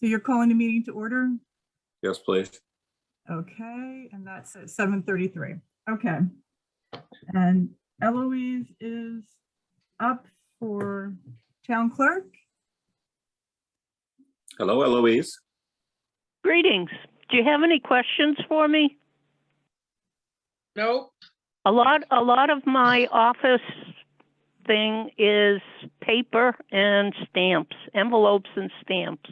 So you're calling the meeting to order? Yes, please. Okay, and that's at 7:33. Okay. And Eloise is up for town clerk. Hello, Eloise. Greetings. Do you have any questions for me? Nope. A lot of my office thing is paper and stamps, envelopes and stamps.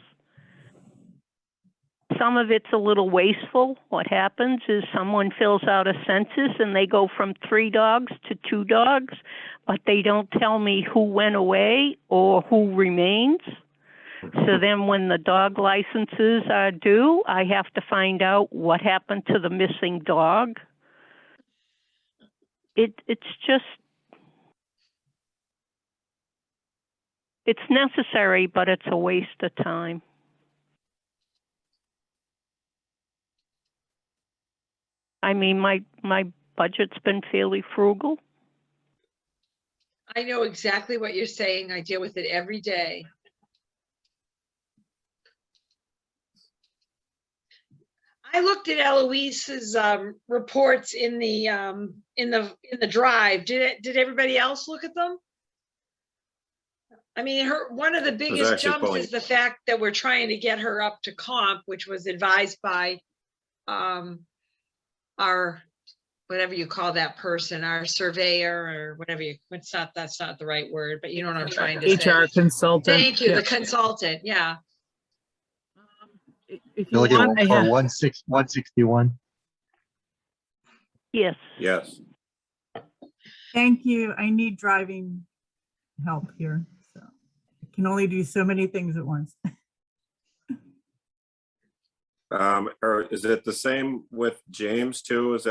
Some of it's a little wasteful. What happens is someone fills out a census and they go from 3 dogs to 2 dogs, but they don't tell me who went away or who remains. So then when the dog licenses are due, I have to find out what happened to the missing dog. It's necessary, but it's a waste of time. I mean, my budget's been fairly frugal. I know exactly what you're saying. I deal with it every day. I looked at Eloise's reports in the drive. Did everybody else look at them? I mean, one of the biggest jumps is the fact that we're trying to get her up to comp, which was advised by our, whatever you call that person, our surveyor or whatever that's not the right word, but you know what I'm trying to say. HR consultant. Thank you, the consultant, yeah. If you want, I have 161. Yes. Yes. Thank you. I need driving help here. So I can only do so many things at once. Or is it the same with James too? It's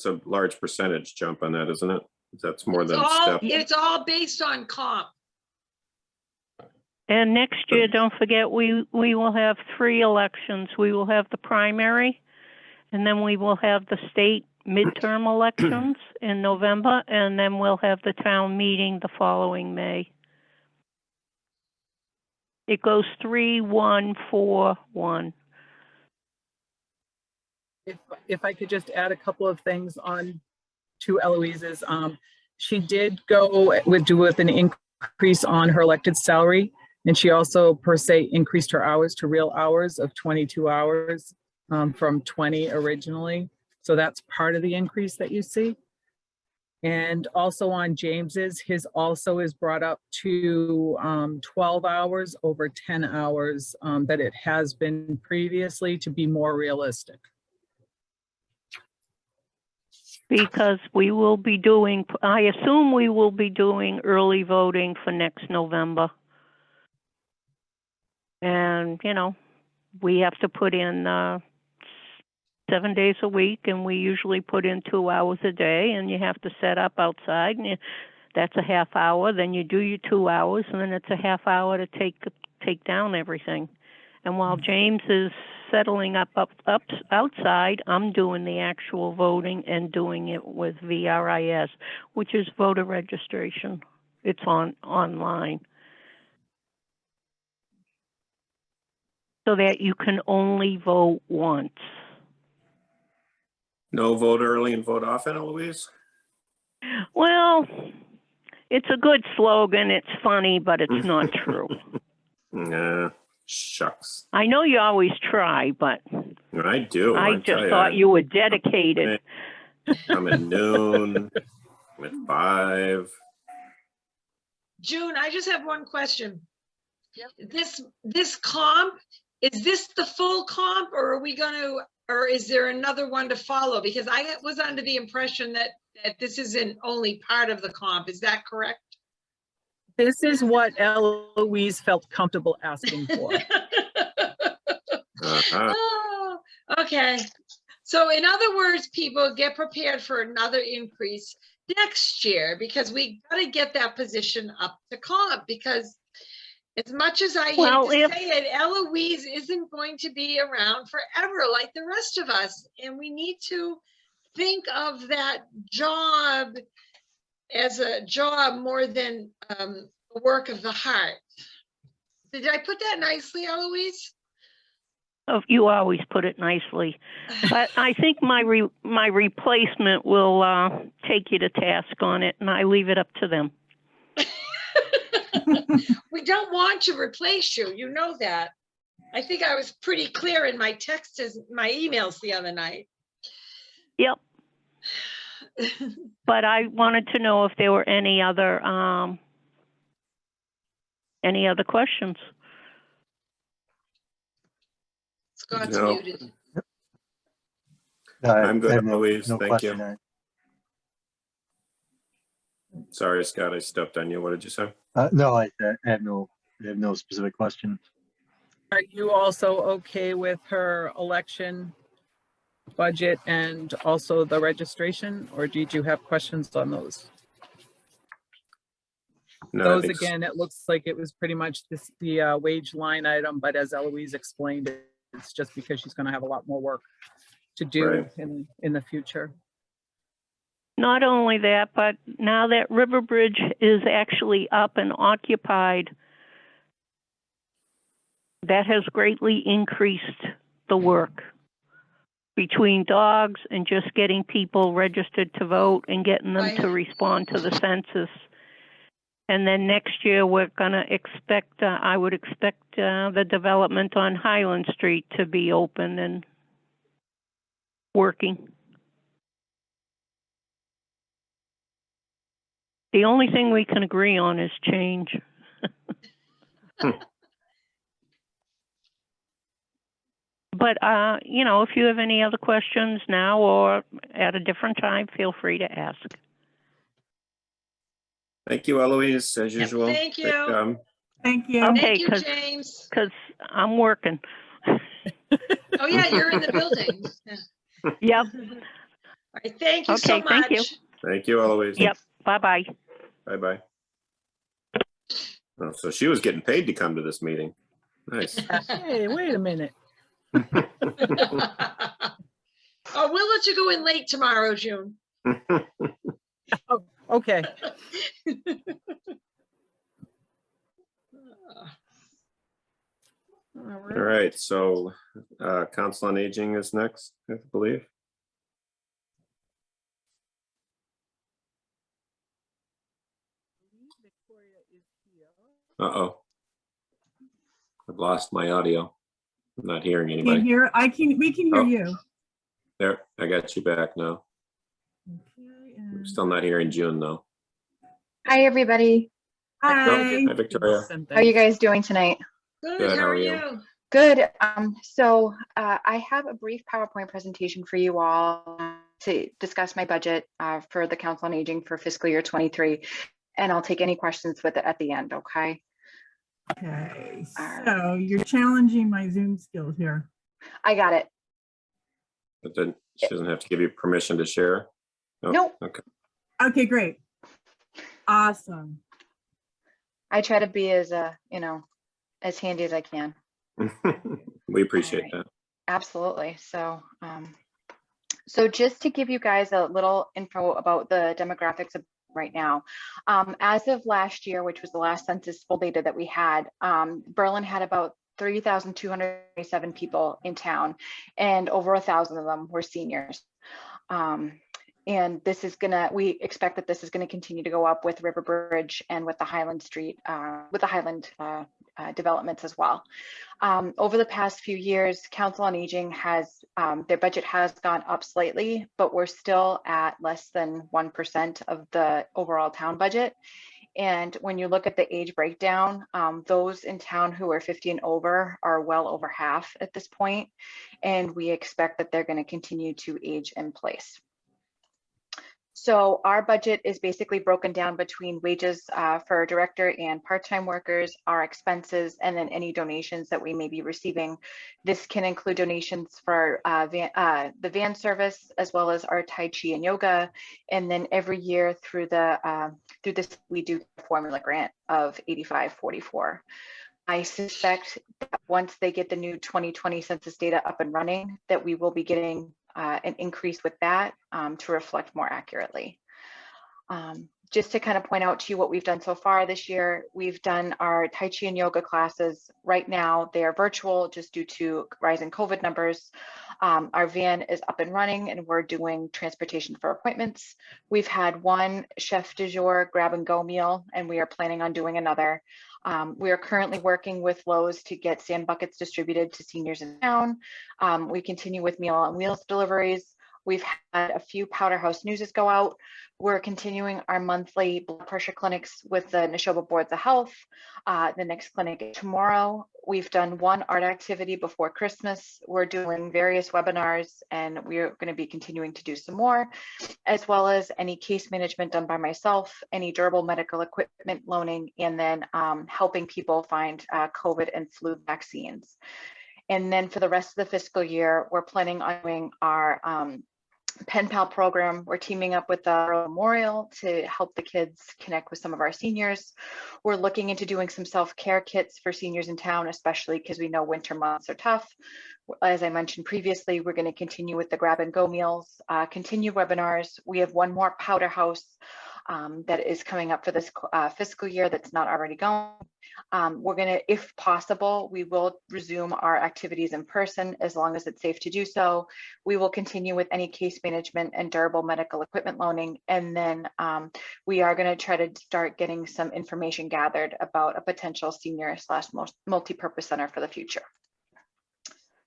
a large percentage jump on that, isn't it? That's more than step. It's all based on comp. And next year, don't forget, we will have 3 elections. We will have the primary, and then we will have the state midterm elections in November, and then we'll have the town meeting the following May. It goes 3, 1, 4, 1. if I could just add a couple of things on to Eloise's. She did go with an increase on her elected salary. And she also per se increased her hours to real hours of 22 hours from 20 originally. So that's part of the increase that you see. And also on James's, his also is brought up to 12 hours over 10 hours that it has been previously to be more realistic. Because we will be doing, I assume we will be doing early voting for next November. And, you know, we have to put in 7 days a week, and we usually put in 2 hours a day, and you have to set up outside, and that's a half hour. Then you do your 2 hours, and then it's a half hour to take down everything. And while James is settling up outside, I'm doing the actual voting and doing it with VRIS, which is voter registration. It's online. So that you can only vote once. No vote early and vote often, Eloise? Well, it's a good slogan. It's funny, but it's not true. Nah, shucks. I know you always try, but I do. I just thought you were dedicated. I'm at noon. I'm at 5. June, I just have one question. Yep. This comp, is this the full comp, or are we going to, or is there another one to follow? Because I was under the impression that this isn't only part of the comp. Is that correct? This is what Eloise felt comfortable asking for. Oh, okay. So in other words, people get prepared for another increase next year, because we got to get that position up to comp, because as much as I hate to say it, Eloise isn't going to be around forever like the rest of us. And we need to think of that job as a job more than a work of the heart. Did I put that nicely, Eloise? Oh, you always put it nicely. But I think my replacement will take you to task on it, and I leave it up to them. We don't want to replace you. You know that. I think I was pretty clear in my my emails the other night. Yep. But I wanted to know if there were any other questions. Scott's No. muted. I'm good, I have Louise. no Thank question. you. Sorry, Scott, I stepped on you. What did you say? No, I have no specific question. Are you also okay with her election budget and also the registration, or did you have questions on those? No, I Those, think again, it looks like it was pretty much the wage line item, but as Eloise explained, it's just because she's going to have a lot more work to do Right. in the future. Not only that, but now that River Bridge is actually up and occupied, that has greatly increased the work between dogs and just getting people registered to vote and getting them to respond to the census. And then next year, we're going to expect, I would expect the development on Highland Street to be open and working. The only thing we can agree on is change. But, you know, if you have any other questions now or at a different time, feel free to ask. Thank you, Eloise, as Yep, usual. thank Great you. job. Thank you. Okay. Thank you, 'cause- James. Because I'm working. Oh, yeah, you're in the building. Yeah. Yep. All right, thank you so Okay, thank you. much. Thank you, Eloise. Yep. Bye-bye. Bye-bye. Oh, so she was getting paid to come to this meeting. Nice. Hey, wait a minute. Oh, we'll let you go in late tomorrow, June. Oh, okay. All right, so Council on Aging is next, I believe. Uh-oh. I've lost my audio. I'm not hearing Can't anybody. hear, we can hear Oh. you. There, I got you back now. Okay, I'm and- still not hearing June, though. Hi, everybody. Hi. Hi, Victoria. How are you guys doing tonight? Good, how are you? Good. So I have a brief PowerPoint presentation for you all to discuss my budget for the Council on Aging for fiscal year 23. And I'll take any questions with it at the end, okay? Okay, All so you're challenging my Zoom skills here. I got it. But then she doesn't have to give you permission to share? Oh, Nope. Okay. Okay, great. Awesome. I try to be as, as handy as I can. We appreciate All that. Absolutely. So, so just to give you guys a little info about the demographics of right now, as of last year, which was the last census full data that we had, Berlin had about 3,287 people in town, and over 1,000 of them were seniors. And this is we expect that this is gonna continue to go up with River Bridge and with the Highland Street, with the Highland developments as well. Over the past few years, Council on Aging has, their budget has gone up slightly, but we're still at less than 1% of the overall town budget. And when you look at the age breakdown, those in town who are 50 and over are well over half at this point, and we expect that they're going to continue to age in place. So our budget is basically broken down between wages for director and part-time workers, our expenses, and then any donations that we may be receiving. This can include donations for the van service, as well as our Tai Chi and yoga. And then every year through this, we do a formula grant of 8544. I suspect that once they get the new 2020 census data up and running, that we will be getting an increase with that to reflect more accurately. just to kind of point out to you what we've done so far this year, we've done our Tai Chi and yoga classes. Right now, they are virtual just due to rising COVID numbers. Our van is up and running and we're doing transportation for appointments. We've had one chef du jour grab and go meal, and we are planning on doing another. We are currently working with Lowe's to get sand buckets distributed to seniors in town. We continue with Meal on Wheels deliveries. We've had a few Powder House newses go out. We're continuing our monthly blood pressure clinics with the Neshoba Boards of Health. The next clinic is tomorrow. We've done one art activity before Christmas. We're doing various webinars, and we're going to be continuing to do some more, as well as any case management done by myself, any durable medical equipment loaning, and then helping people find COVID and flu vaccines. And then for the rest of the fiscal year, we're planning on doing our Pen Pal program. We're teaming up with the Memorial to help the kids connect with some of our seniors. We're looking into doing some self-care kits for seniors in town, especially because we know winter months are tough. As I mentioned previously, we're going to continue with the grab and go meals, continue webinars. We have one more Powder House that is coming up for this fiscal year that's not already going. We're going to, if possible, we will resume our activities in person as long as it's safe to do so. We will continue with any case management and durable medical equipment loaning. And then we are going to try to start getting some information gathered about a potential senior / multi-purpose center for the future.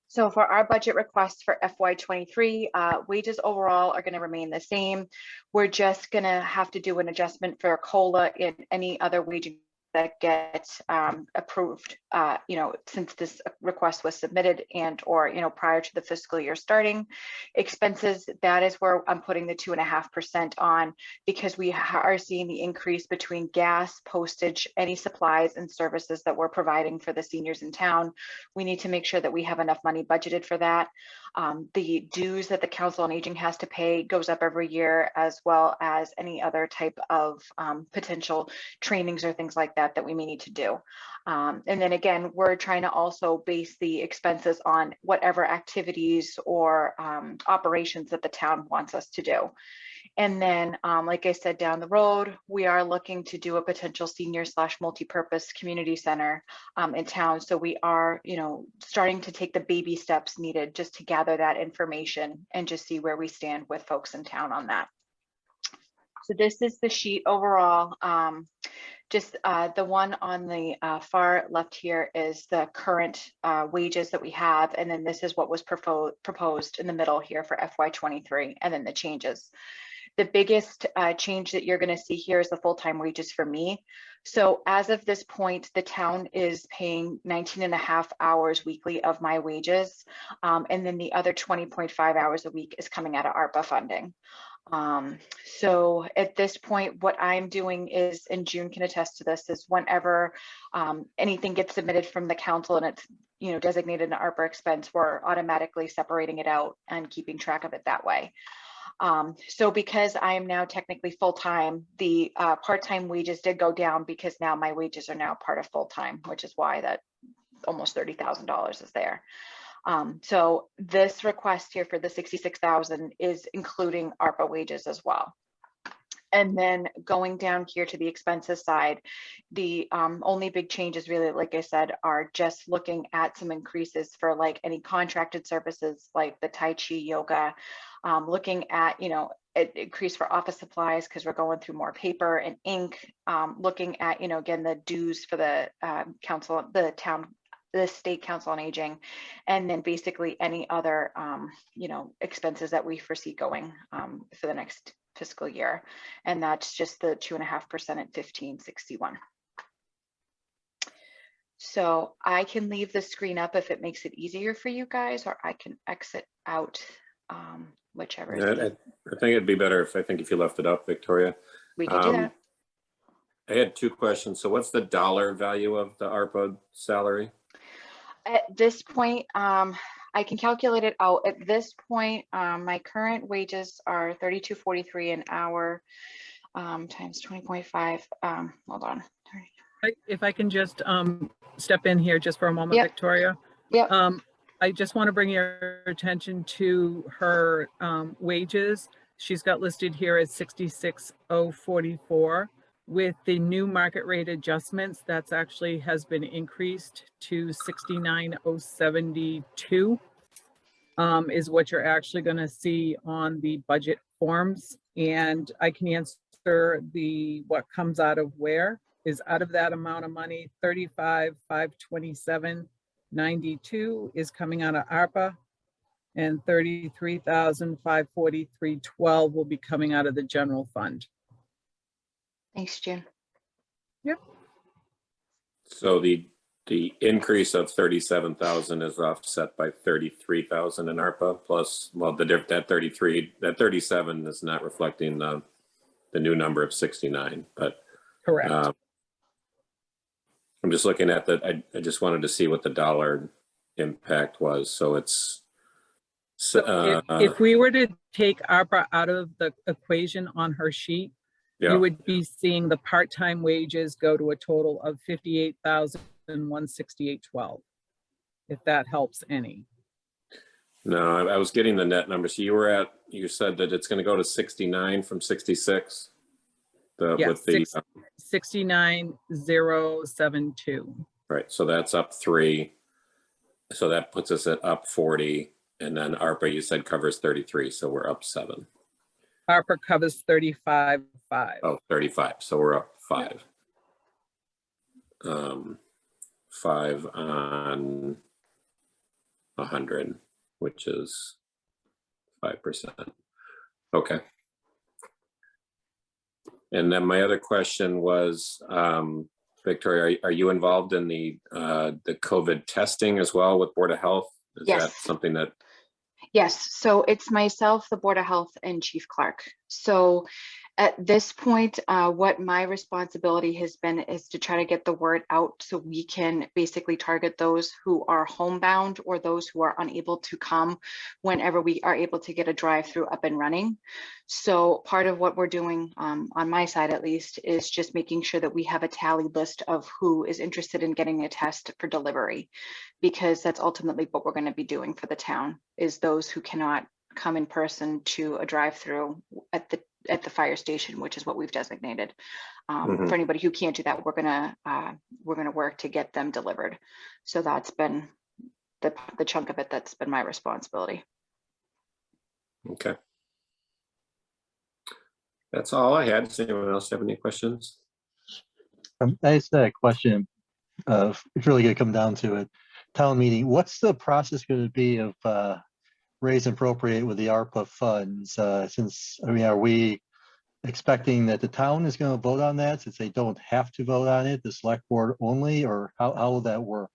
So for our budget requests for FY23, wages overall are going to remain the same. We're just going to have to do an adjustment for COLA and any other wage that gets approved, since this request was submitted and or, prior to the fiscal year starting. Expenses, that is where I'm putting the 2.5% on, because we are seeing the increase between gas, postage, any supplies and services that we're providing for the seniors in town. We need to make sure that we have enough money budgeted for that. The dues that the Council on Aging has to pay goes up every year, as well as any other type of potential trainings or things like that we may need to do. And then again, we're trying to also base the expenses on whatever activities or operations that the town wants us to do. And then, like I said, down the road, we are looking to do a potential senior / multi-purpose community center in town. So we are, starting to take the baby steps needed just to gather that information and just see where we stand with folks in town on that. So this is the sheet overall. Just the one on the far left here is the current wages that we have, and then this is what was proposed in the middle here for FY23, and then the changes. The biggest change that you're going to see here is the full-time wages for me. So as of this point, the town is paying 19.5 hours weekly of my wages, and then the other 20.5 hours a week is coming out of ARPA funding. So at this point, what I'm doing is, and June can attest to this, is whenever anything gets submitted from the council and it's designated an ARPA expense, we're automatically separating it out and keeping track of it that way. So because I am now technically full-time, the part-time wages did go down because now my wages are now part of full-time, which is why that almost $30,000 is there. So this request here for the 66,000 is including ARPA wages as well. And then going down here to the expenses side, the only big changes really, like I said, are just looking at some increases for like any contracted services like the Tai Chi yoga, looking at, an increase for office supplies because we're going through more paper and ink, looking at, again, the dues for the council, the State Council on Aging, and then basically any other, expenses that we foresee going for the next fiscal year. And that's just the 2.5% at 1561. So I can leave the screen up if it makes it easier for you guys, or I can exit out, whichever. Yeah, I think it'd be better if you left it up, Victoria. We can do that. I had two questions. So what's the dollar value of the ARPA salary? At this point, I can calculate it out. At this point, my current wages are $32.43 an hour times 20.5. Hold on. If I can just step in here just for a moment, Yep. Victoria. Yep. I just want to bring your attention to her wages. she's got listed here as 66,044. With the new market rate adjustments, that's actually has been increased to 69,072. Is what you're actually going to see on the budget forms. And I can answer what comes out of where is out of that amount of money. 35,527.92 is coming out of ARPA, and 33,543.12 will be coming out of the general fund. Thanks, June. Yep. So the increase of 37,000 is offset by 33,000 in ARPA plus, well, that 37 is not reflecting the new number of 69, but Correct. I'm just looking at that. I just wanted to see what the dollar impact was. So it's if we were to take ARPA out of the equation on her sheet, yeah. you would be seeing the part-time wages go to a total of 58,168.12, if that helps any. No, I was getting the net number. So you said that it's going to go to 69 from 66. Yeah, with the 69,072. Right. So that's up 3. So that puts us at up 40. And then ARPA, you said, covers 33. So we're up 7. ARPA covers 35.5. Oh, 35. So we're up 5. 5 on 100, which is 5%. Okay. And then my other question was, Victoria, are you involved in the COVID testing as well with Board of Health? Is Yes. that something that? Yes, so it's myself, the Board of Health, and Chief Clark. So at this point, what my responsibility has been is to try to get the word out so we can basically target those who are homebound or those who are unable to come whenever we are able to get a drive-through up and running. So part of what we're doing on my side, at least, is just making sure that we have a tally list of who is interested in getting a test for delivery, because that's ultimately what we're going to be doing for the town, is those who cannot come in person to a drive-through at the fire station, which is what we've designated. For anybody who can't do that, we're gonna work to get them delivered. So that's been the chunk of it that's been my responsibility. Okay. That's all I had. Does anyone else have any questions? I just had a question. It's really going to come down to it. Town meeting. What's the process going to be of raise and appropriate with the ARPA funds? Since, I mean, are we expecting that the town is going to vote on that since they don't have to vote on it, the select board only, or how will that work?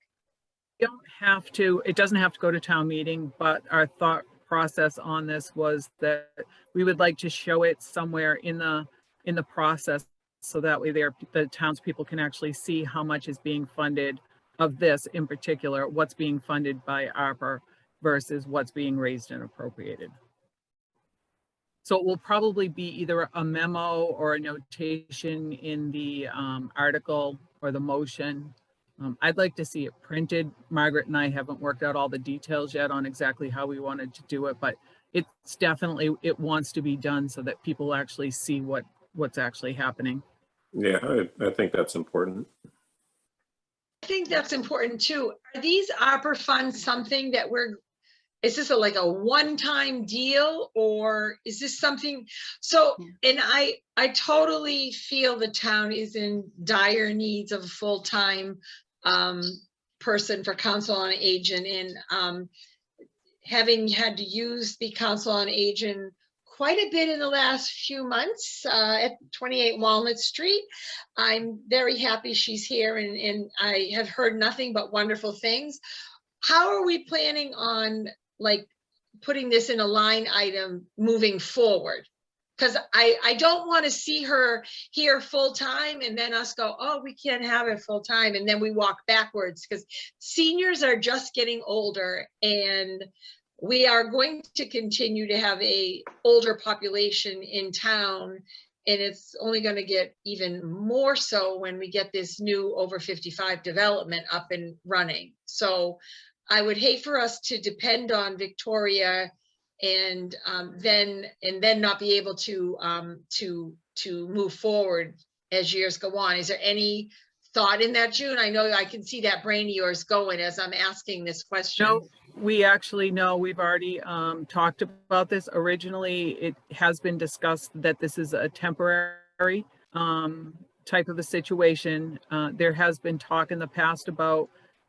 You don't have to, it doesn't have to go to town meeting, but our thought process on this was that we would like to show it somewhere in the process, so that way the townspeople can actually see how much is being funded of this in particular, what's being funded by ARPA versus what's being raised and appropriated. So it will probably be either a memo or a notation in the article or the motion. I'd like to see it printed. Margaret and I haven't worked out all the details yet on exactly how we wanted to do it, but it's definitely, it wants to be done so that people actually see what's actually happening. Yeah, I think that's important. I think that's important too. Are these ARPA funds something that is this like a one-time deal, or is this something? So, and I totally feel the town is in dire needs of a full-time person for Council on Aging, and having had to use the Council on Aging quite a bit in the last few months at 28 Walnut Street. I'm very happy she's here, and I have heard nothing but wonderful things. How are we planning on like putting this in a line item moving forward? Because I don't want to see her here full time and then us go, oh, we can't have it full time, and then we walk backwards, because seniors are just getting older, and we are going to continue to have a older population in town, and it's only going to get even more so when we get this new over 55 development up and running. So I would hate for us to depend on Victoria and then not be able to move forward as years go on. Is there any thought in that, June? I know I can see that brain of yours going as I'm asking this question. No, we actually know, we've already talked about this. Originally, it has been discussed that this is a temporary type of a situation. There has been talk in the past about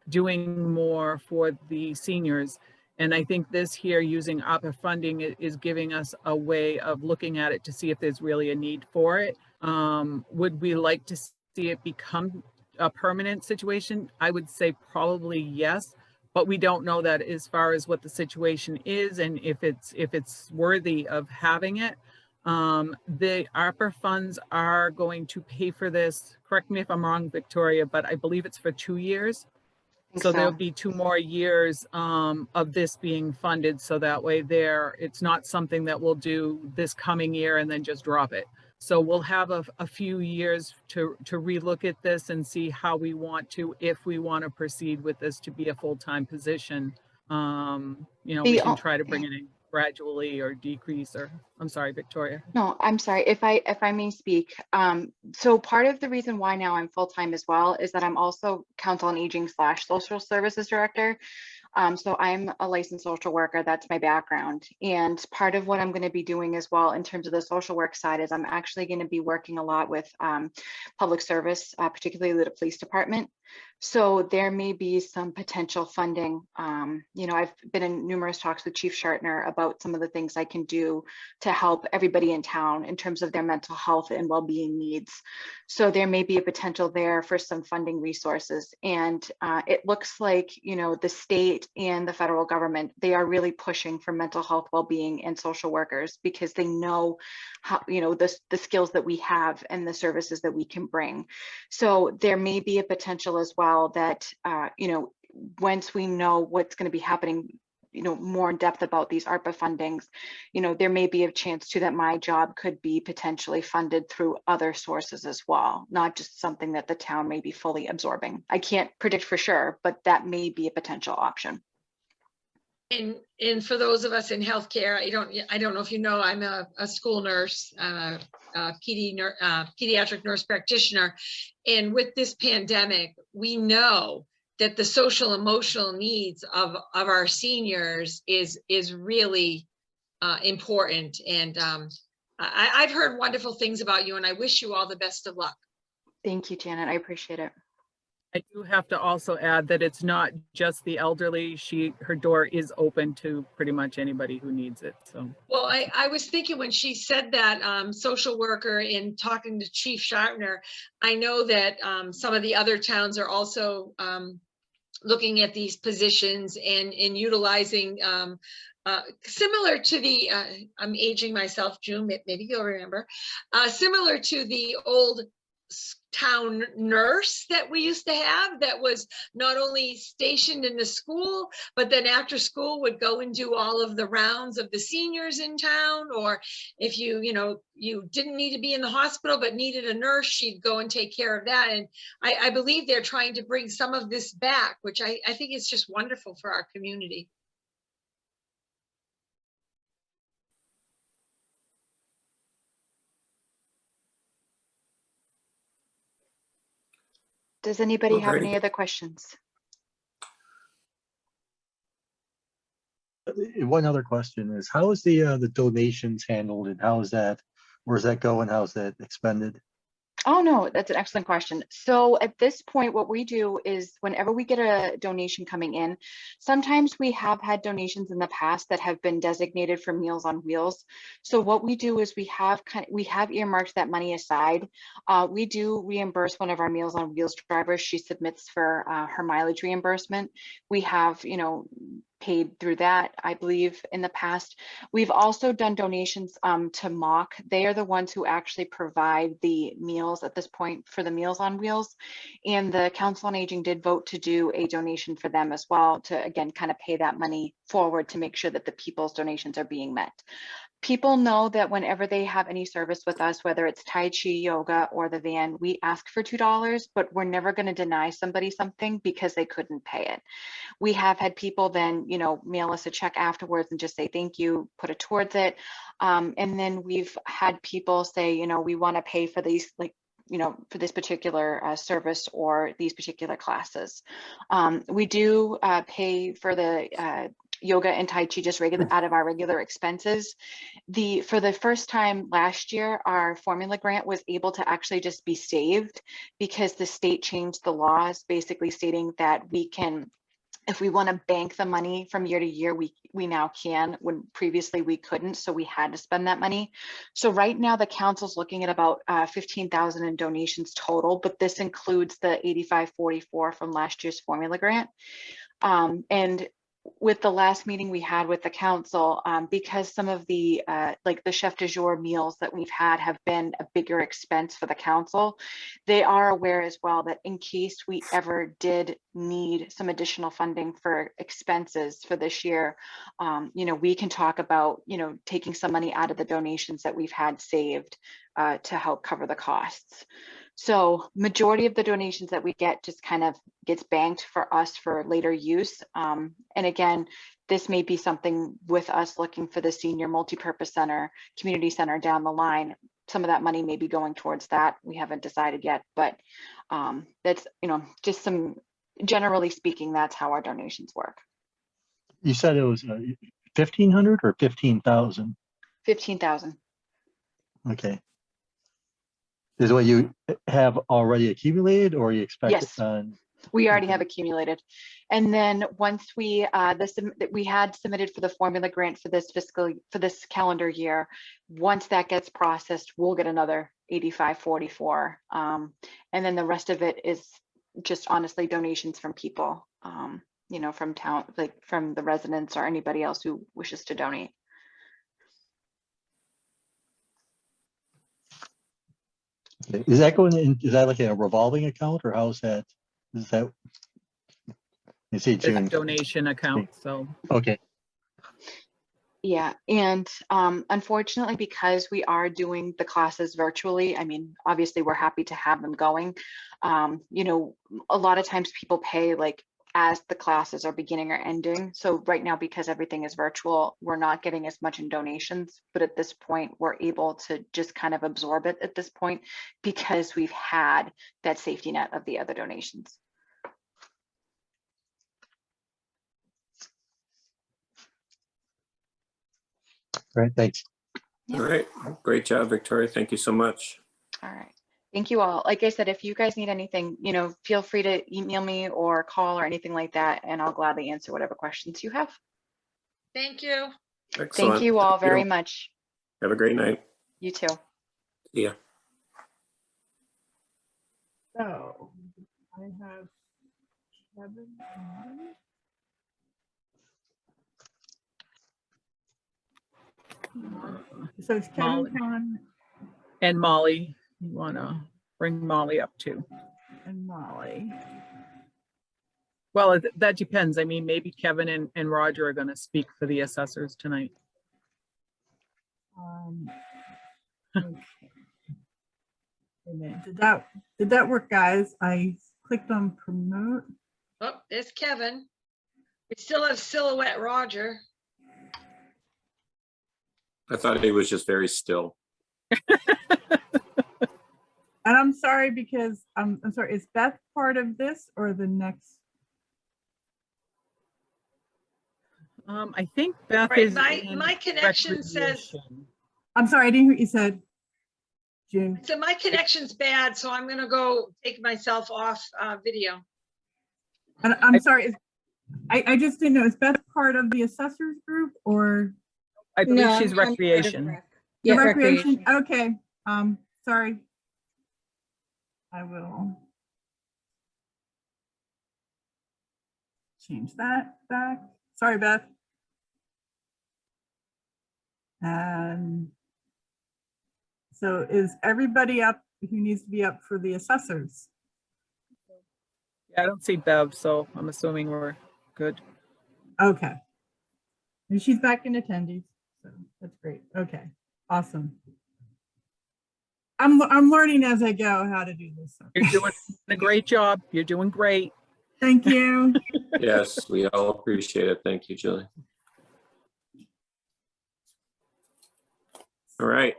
doing more for the seniors. And I think this here, using ARPA funding, is giving us a way of looking at it to see if there's really a need for it. Would we like to see it become a permanent situation? I would say probably yes, but we don't know that as far as what the situation is and if it's worthy of having it. The ARPA funds are going to pay for this. Correct me if I'm wrong, Victoria, but I believe it's for 2 years. So there'll be 2 more years of this being funded. So that way it's not something that we'll do this coming year and then just drop it. So we'll have a few years to relook at this and see how we want to, if we want to proceed with this to be a full-time position. We can try to bring it in gradually or decrease, or I'm sorry, Victoria. No, I'm sorry, if I may speak. So part of the reason why now I'm full-time as well is that I'm also Counsel on Aging / Social Services Director. So I'm a licensed social worker, that's my background. And part of what I'm going to be doing as well in terms of the social work side is I'm actually going to be working a lot with public service, particularly the police department. So there may be some potential funding. I've been in numerous talks with Chief Shartner about some of the things I can do to help everybody in town in terms of their mental health and well-being needs. So there may be a potential there for some funding resources. And it looks like, the state and the federal government, they are really pushing for mental health, well-being and social workers because they know how, the skills that we have and the services that we can bring. So there may be a potential as well that, once we know what's going to be happening, more in depth about these ARPA fundings, there may be a chance too that my job could be potentially funded through other sources as well, not just something that the town may be fully absorbing. I can't predict for sure, but that may be a potential option. And for those of us in healthcare, I don't know if you know, I'm a school nurse, pediatric nurse practitioner. And with this pandemic, we know that the social emotional needs of our seniors is really important. And I've heard wonderful things about you, and I wish you all the best of luck. Thank you, Janet. I appreciate it. I do have to also add that it's not just the elderly. Her door is open to pretty much anybody who needs it. So. Well, I was thinking when she said that social worker in talking to Chief Shartner, I know that some of the other towns are also looking at these positions and utilizing similar to the, I'm aging myself, June, maybe you'll remember, similar to the old town nurse that we used to have that was not only stationed in the school, but then after school would go and do all of the rounds of the seniors in town. Or if you didn't need to be in the hospital, but needed a nurse, she'd go and take care of that. And I believe they're trying to bring some of this back, which I think is just wonderful for our community. Does anybody have any other questions? One other question is, how is the donations handled, and how is that, where's that going? How's that expended? Oh, no, that's an excellent question. So at this point, what we do is whenever we get a donation coming in, sometimes we have had donations in the past that have been designated for Meals on Wheels. So what we do is we have earmarked that money aside. We do reimburse one of our Meals on Wheels drivers. She submits for her mileage reimbursement. We have, paid through that, I believe, in the past. We've also done donations to Mock. They are the ones who actually provide the meals at this point for the Meals on Wheels. And the Council on Aging did vote to do a donation for them as well to, again, kind of pay that money forward to make sure that the people's donations are being met. People know that whenever they have any service with us, whether it's Tai Chi, yoga, or the van, we ask for $2, but we're never going to deny somebody something because they couldn't pay it. We have had people then, you know, mail us a check afterwards and just say thank you, put it towards it. And then we've had people say, you know, we want to pay for these, like, you know, for this particular service or these particular classes. We do pay for the yoga and Tai Chi just regular out of our regular expenses. For the first time last year, our formula grant was able to actually just be saved because the state changed the laws, basically stating that we can, if we want to bank the money from year to year, we now can, when previously we couldn't, so we had to spend that money. So right now the council's looking at about 15,000 in donations total, but this includes the 8544 from last year's formula grant. And with the last meeting we had with the council, because some of the like the chef de jour meals that we've had have been a bigger expense for the council, they are aware as well that in case we ever did need some additional funding for expenses for this year, you know, we can talk about, you know, taking some money out of the donations that we've had saved to help cover the costs. So majority of the donations that we get just kind of gets banked for us for later use. And again, this may be something with us looking for the senior multipurpose center, community center down the line. Some of that money may be going towards that. We haven't decided yet, but that's, you know, just some, generally speaking, that's how our donations work. You said it was 1,500 or 15,000? 15,000. Okay. Is what you have already accumulated, or you expect? Yes. We already have accumulated. And then once we we had submitted for the formula grant for this calendar year, once that gets processed, we'll get another 8544. And then the rest of it is just honestly donations from people, you know, from town, like from the residents or anybody else who wishes to donate. Okay. Is that going in? Is that like a revolving account, or how's that? Is that? You see, It's a June. donation account, so. Okay. Yeah, and unfortunately, because we are doing the classes virtually, I mean, obviously we're happy to have them going. You know, a lot of times people pay like as the classes are beginning or ending. So right now, because everything is virtual, we're not getting as much in donations, but at this point, we're able to just kind of absorb it at this point because we've had that safety net of the other donations. Great. Thanks. Yeah. All right, great job, Victoria. Thank you so much. All right. Thank you all. Like I said, if you guys need anything, you know, feel free to email me or call or anything like that, and I'll gladly answer whatever questions you have. Thank you. Excellent. Thank you all Thank you. very much. Have a great night. You too. See ya. So I have Kevin on. So it's Kevin Molly. on And Molly, you want to bring Molly up too? and Molly. Well, that depends. I mean, maybe Kevin and Roger are going to speak for the assessors tonight. Okay. Wait a minute. Did that work, guys? I clicked on promote. Oh, there's Kevin. We still have Silhouette Roger. I thought he was just very still. And I'm sorry because I'm sorry, is Beth part of this or the next? I think Beth Right, is. my connection says, recreation. I'm sorry, I didn't hear what you said. June. so my connection's bad, so I'm gonna go take myself off video. And I'm sorry, I just didn't know, is Beth part of the assessors group or I believe No, she's I'm part of recreation. rec. the Yeah, recreation? Okay, sorry. I will change that back. Sorry, Beth. And so is everybody up who needs to be up for the assessors? Yeah, I don't see Bev, so I'm assuming we're good. Okay. And she's back in attendees, so that's great. Okay, awesome. I'm learning as I go how to do this. So. You're doing a great job. You're doing great. Thank you. Yes, we all appreciate it. Thank you, Julie. All right.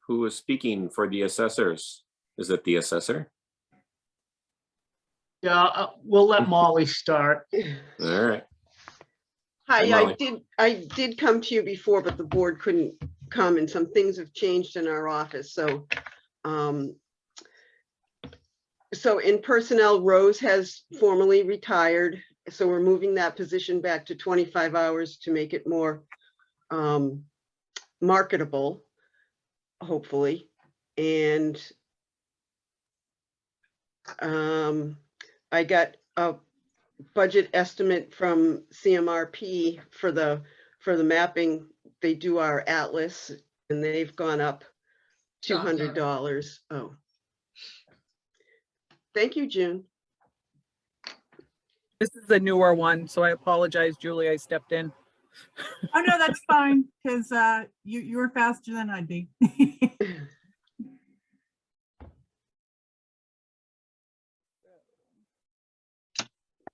Who is speaking for the assessors? Is it the assessor? Yeah, we'll let Molly start. All right. Hi, Hi, Molly. I did come to you before, but the board couldn't come and some things have changed in our office, so. So in personnel, Rose has formally retired, so we're moving that position back to 25 hours to make it more marketable, hopefully. And I got a budget estimate from CMRP for the mapping. They do our atlas and they've gone up $200. Oh. Thank you, June. This is a newer one, so I apologize, Julie, I stepped in. Oh, no, that's fine, because you were faster than I'd be. I'd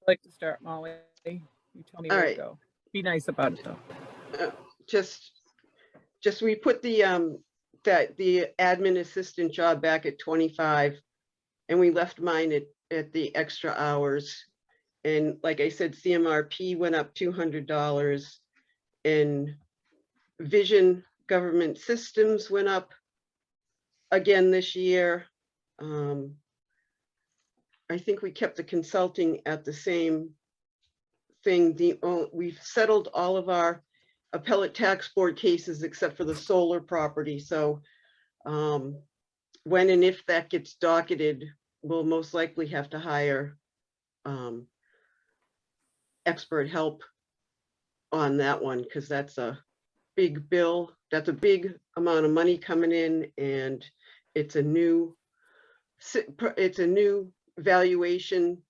like to start, Molly. You tell me All where right. to go. Be nice about it, though. Just we put the the admin assistant job back at 25 and we left mine at the extra hours. And like I said, CMRP went up $200 and Vision Government Systems went up again this year. I think we kept the consulting at the same thing. We've settled all of our appellate tax board cases except for the solar property. So when and if that gets docketed, we'll most likely have to hire expert help on that one, because that's a big bill. That's a big amount of money coming in, and it's a new valuation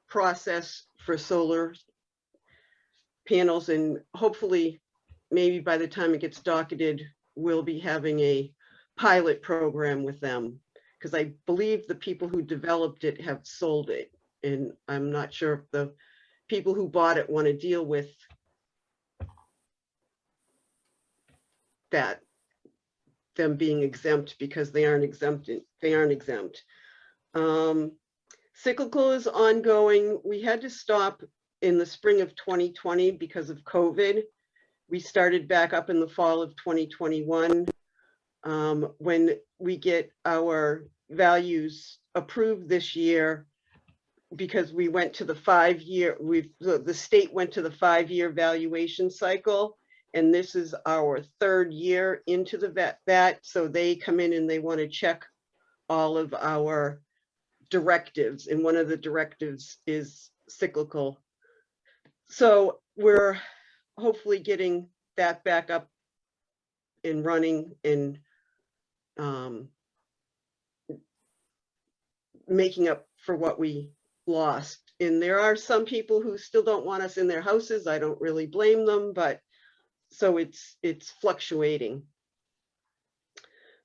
process for solar panels, and hopefully maybe by the time it gets docketed, we'll be having a pilot program with them, because I believe the people who developed it have sold it, and I'm not sure if the people who bought it want to deal with that, them being exempt, because they aren't exempt. Cyclical is ongoing. We had to stop in the spring of 2020 because of COVID. We started back up in the fall of 2021. When we get our values approved this year, because we went to the 5-year, the state went to the 5-year valuation cycle, and this is our 3rd year into that. So they come in and they want to check all of our directives, and one of the directives is cyclical. So we're hopefully getting that back up and running and making up for what we lost. And there are some people who still don't want us in their houses. I don't really blame them, but so it's fluctuating.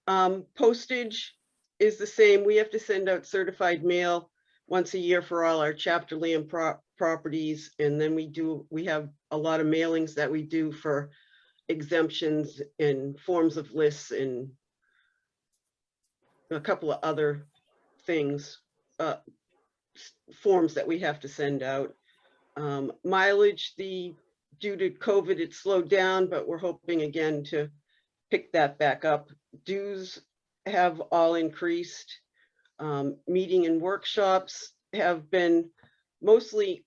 Postage is the same. We have to send out certified mail once a year for all our chapter land properties, and then we have a lot of mailings that we do for exemptions and forms of lists and a couple of other things, forms that we have to send out. Mileage, due to COVID, it slowed down, but we're hoping again to pick that back up. Dues have all increased. Meeting and workshops have been mostly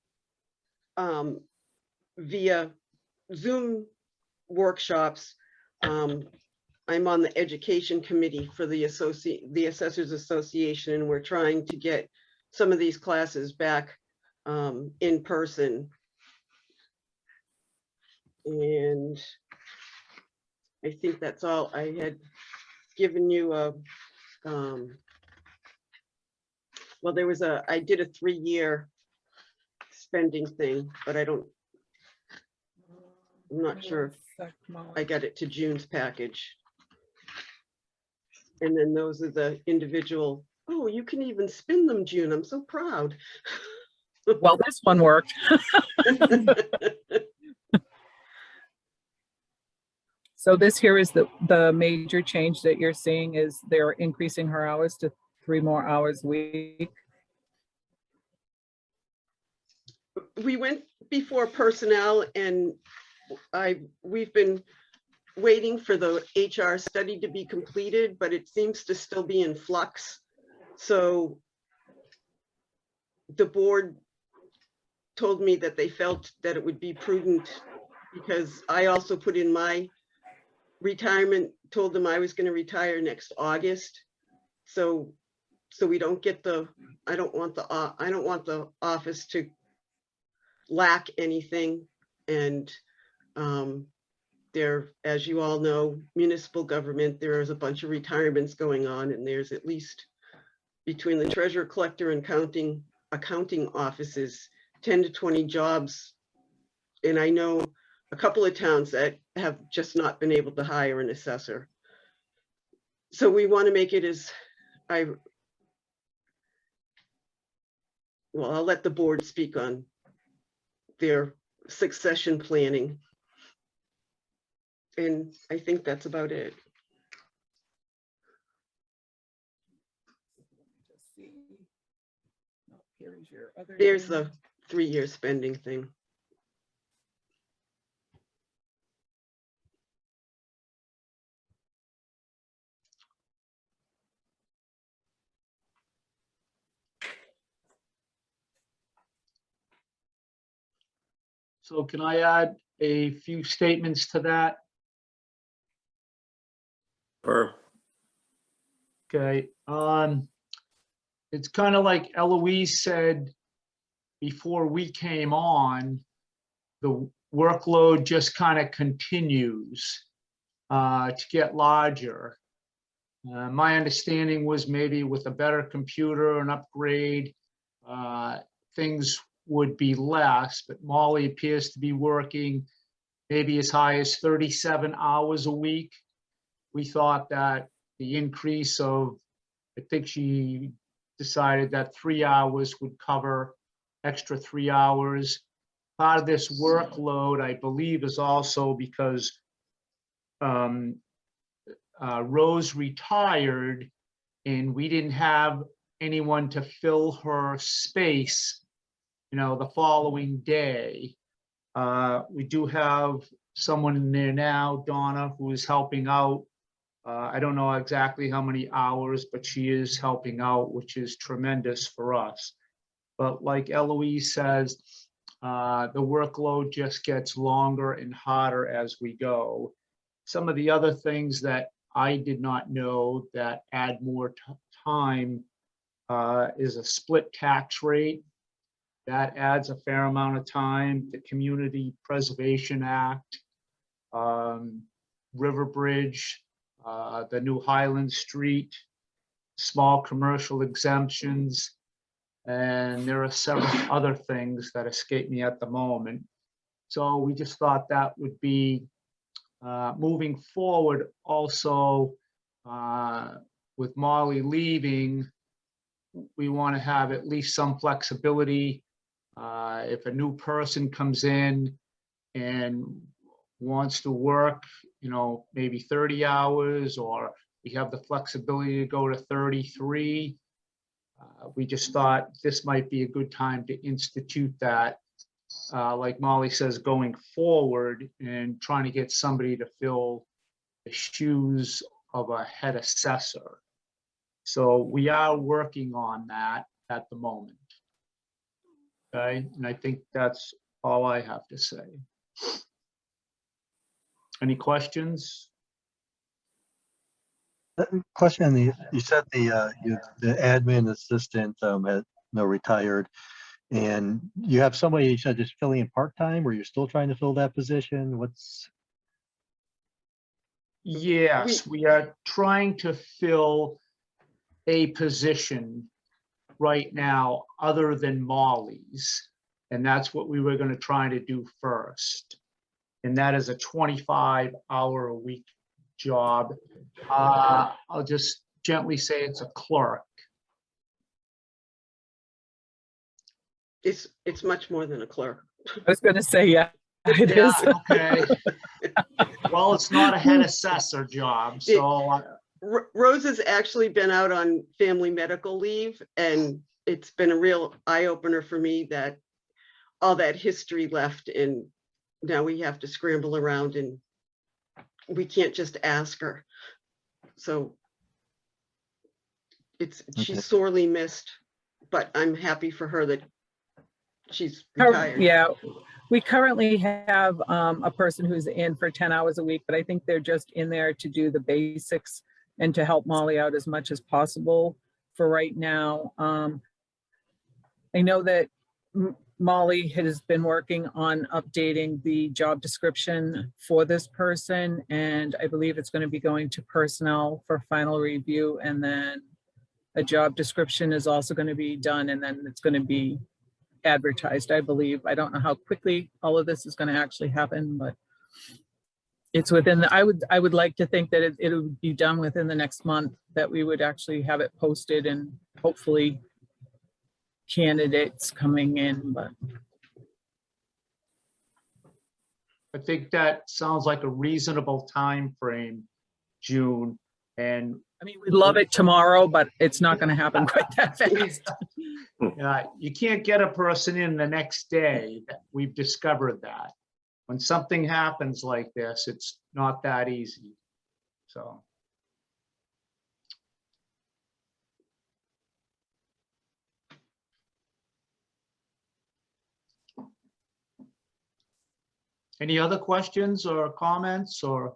via Zoom workshops. I'm on the education committee for the Assessors Association, and we're trying to get some of these classes back in person. And I think that's all. I had given you a, well, I did a 3-year spending thing, but I'm not sure if I got it to June's package. And then those are the individual, oh, you can even spin them, June. I'm so proud. Well, this one worked. So this here is the major change that you're seeing is they're increasing her hours to 3 more hours a week. We went before personnel and we've been waiting for the HR study to be completed, but it seems to still be in flux. So the board told me that they felt that it would be prudent, because I also put in my retirement, told them I was going to retire next August. So we don't get I don't want the office to lack anything. And there, as you all know, municipal government, there is a bunch of retirements going on, and there's at least between the treasurer collector and accounting offices, 10 to 20 jobs. And I know a couple of towns that have just not been able to hire an assessor. So we want to make it as well, I'll let the board speak on their succession planning. And I think that's about it. There's the 3-year spending thing. So can I add a few statements to that? Or Okay. It's kind of like Eloise said before we came on, the workload just kind of continues to get larger. My understanding was maybe with a better computer, an upgrade, things would be less, but Molly appears to be working maybe as high as 37 hours a week. We thought that the increase of, I think she decided that 3 hours would cover extra 3 hours. Part of this workload, I believe, is also because Rose retired and we didn't have anyone to fill her space, the following day. We do have someone in there now, Donna, who is helping out. I don't know exactly how many hours, but she is helping out, which is tremendous for us. But like Eloise says, the workload just gets longer and harder as we go. Some of the other things that I did not know that add more time is a split tax rate. That adds a fair amount of time. The Community Preservation Act, River Bridge, the new Highland Street, small commercial exemptions, and there are several other things that escape me at the moment. So we just thought that would be moving forward. Also, with Molly leaving, we want to have at least some flexibility. If a new person comes in and wants to work, maybe 30 hours, or we have the flexibility to go to 33. We just thought this might be a good time to institute that, like Molly says, going forward and trying to get somebody to fill the shoes of a head assessor. So we are working on that at the moment. Okay, and I think that's all I have to say. Any questions? Question, you said the admin assistant had retired, and you have somebody you said just filling in part-time, or you're still trying to fill that position? Yes, we are trying to fill a position right now other than Molly's, and that's what we were going to try to do first. And that is a 25-hour-a-week job. I'll just gently say it's a clerk. It's much more than a clerk. I was gonna say, yeah, it is. Yeah, okay. Well, it's not a head assessor job, so Rose has actually been out on family medical leave, and it's been a real eye opener for me that all that history left, and now we have to scramble around and we can't just ask her. So she's sorely missed, but I'm happy for her that she's retired. Yeah, we currently have a person who's in for 10 hours a week, but I think they're just in there to do the basics and to help Molly out as much as possible for right now. I know that Molly has been working on updating the job description for this person, and I believe it's going to be going to personnel for final review, and then a job description is also going to be done, and then it's going to be advertised, I believe. I don't know how quickly all of this is going to actually happen, but it's within the, I would like to think that it would be done within the next month, that we would actually have it posted and hopefully candidates coming in, but I think that sounds like a reasonable time frame, June. And I mean, we'd love it tomorrow, but it's not going to happen quite that fast. you can't get a person in the next day. We've discovered that. When something happens like this, it's not that easy. So. Any other questions or comments or?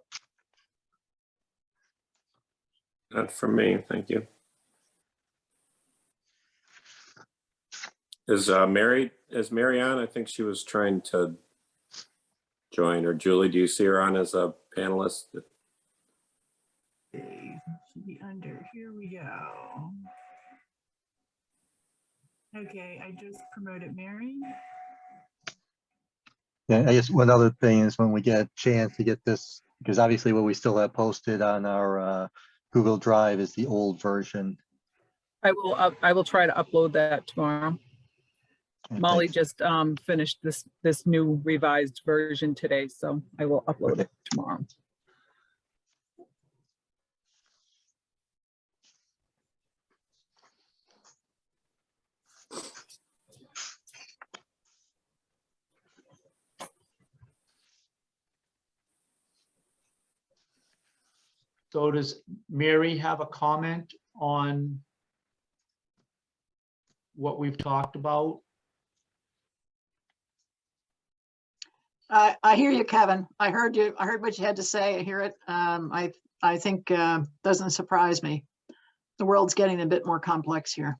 Not from me, thank you. Is Mary on? I think she was trying to join, or Julie, do you see her on as a panelist? Okay, should be under, here we go. Okay, I just promoted Mary. Yeah, I guess one other thing is when we get a chance to get this, because obviously what we still have posted on our Google Drive is the old version. I will try to upload that tomorrow. And Molly thanks. just finished this new revised version today, so I will upload Okay. it tomorrow. So does Mary have a comment on what we've talked about? I hear you, Kevin. I heard you. I heard what you had to say. I hear it. I think doesn't surprise me. The world's getting a bit more complex here.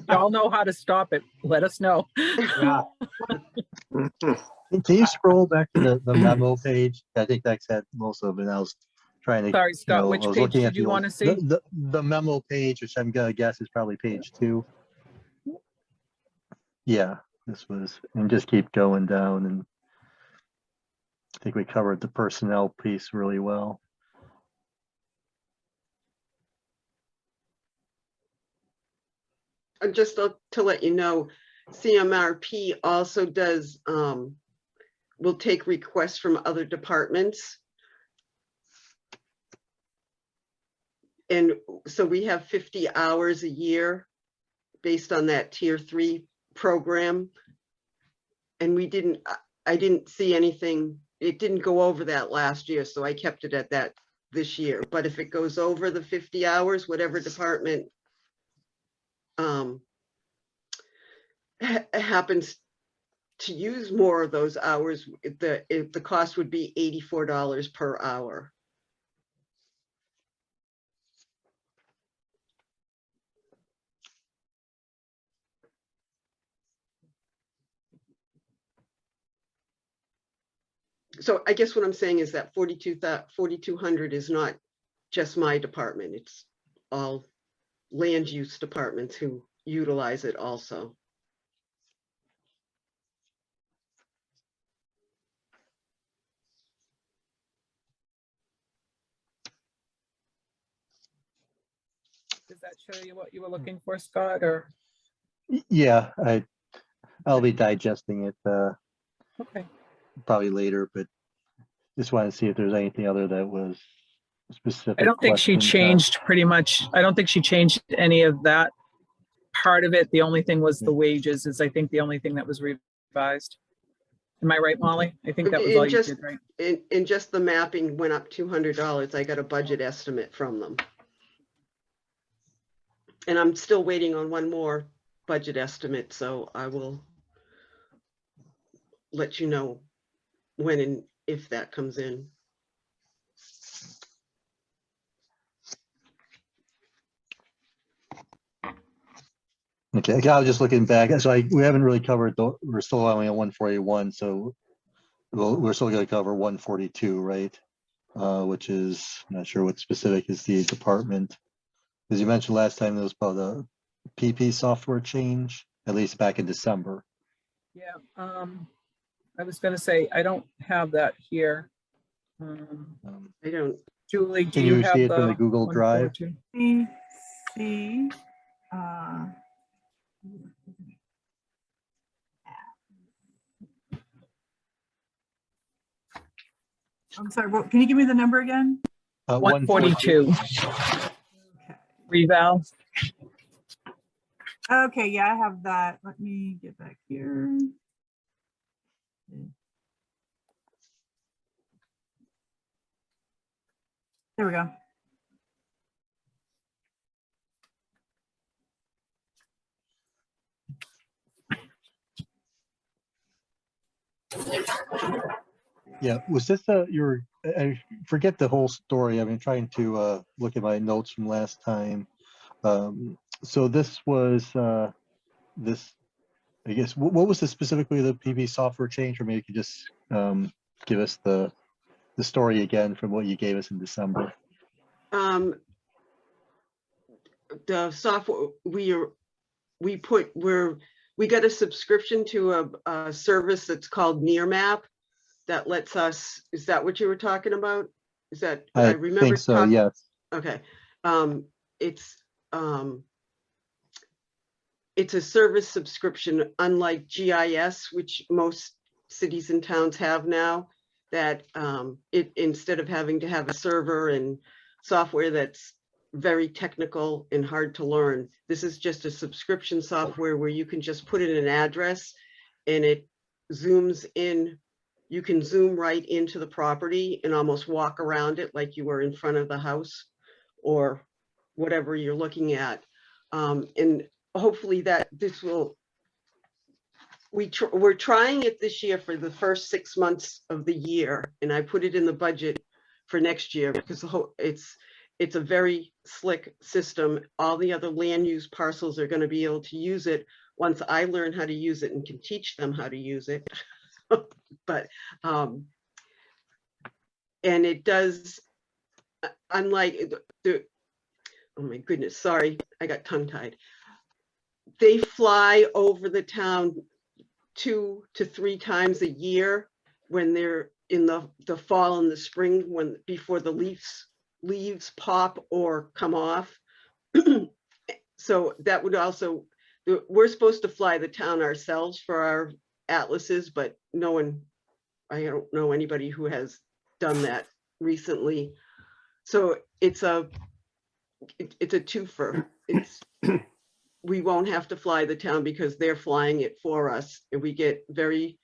Y'all know how to stop it. Let us know. Yeah. Can you scroll back to the memo page? I think that's had most of it. I was trying to. Sorry, Scott, which I was page looking did at you the want to old- see? The memo page, which I'm gonna guess is probably page 2. Yeah, this was, and just keep going down, and I think we covered the personnel piece really well. And just to let you know, CMRP also does, will take requests from other departments. And so we have 50 hours a year based on that tier 3 program. And I didn't see anything, it didn't go over that last year, so I kept it at that this year. But if it goes over the 50 hours, whatever department happens to use more of those hours, the cost would be $84 per hour. So I guess what I'm saying is that 4,200 is not just my department. It's all land use departments who utilize it also. does that show you what you were looking for, Scott, or? Yeah, I'll be digesting it Okay. probably later, but just wanted to see if there's anything other that was specific. I don't think she questions, changed pretty much. I don't think she changed any of that part of it. The only thing was the wages is I think the only thing that was revised. Am I right, Molly? I think that was all you did, right? In just the mapping went up $200. I got a budget estimate from them. And I'm still waiting on one more budget estimate, so I will let you know when and if that comes in. Okay, I was just looking back. So we haven't really covered, we're still only on 141, so we're still going to cover 142, right? Which is, I'm not sure what specific is the department. As you mentioned last time, there was about a PP software change, at least back in December. Yeah. I was going to say, I don't have that here. I don't. Julie, do Can you you have see it from the Google Drive? 142? See, I'm sorry, what, can you give me the number again? 142. Okay. Reval. Okay, yeah, I have that. Let me get back here. There we go. Yeah, was this I forget the whole story. I've been trying to look at my notes from last time. So this was this, I guess, what was specifically the PV software change? Or maybe you could just give us the story again from what you gave us in December. The software we got a subscription to a service that's called Nearmap that lets us, is that what you were talking about? Is that, I remember think so, yes. Okay. It's a service subscription, unlike GIS, which most cities and towns have now, that instead of having to have a server and software that's very technical and hard to learn, this is just a subscription software where you can just put in an address and it zooms in. You can zoom right into the property and almost walk around it like you were in front of the house or whatever you're looking at. And hopefully that this will, we're trying it this year for the first 6 months of the year. And I put it in the budget for next year because it's a very slick system. All the other land use parcels are going to be able to use it once I learn how to use it and can teach them how to use it. But and it does, unlike oh my goodness, sorry, I got tongue tied. They fly over the town 2 to 3 times a year when they're in the fall and the spring, before the leaves pop or come off. So that would also, we're supposed to fly the town ourselves for our atlases, but I don't know anybody who has done that recently. So it's a twofer. We won't have to fly the town because they're flying it for us, and we get very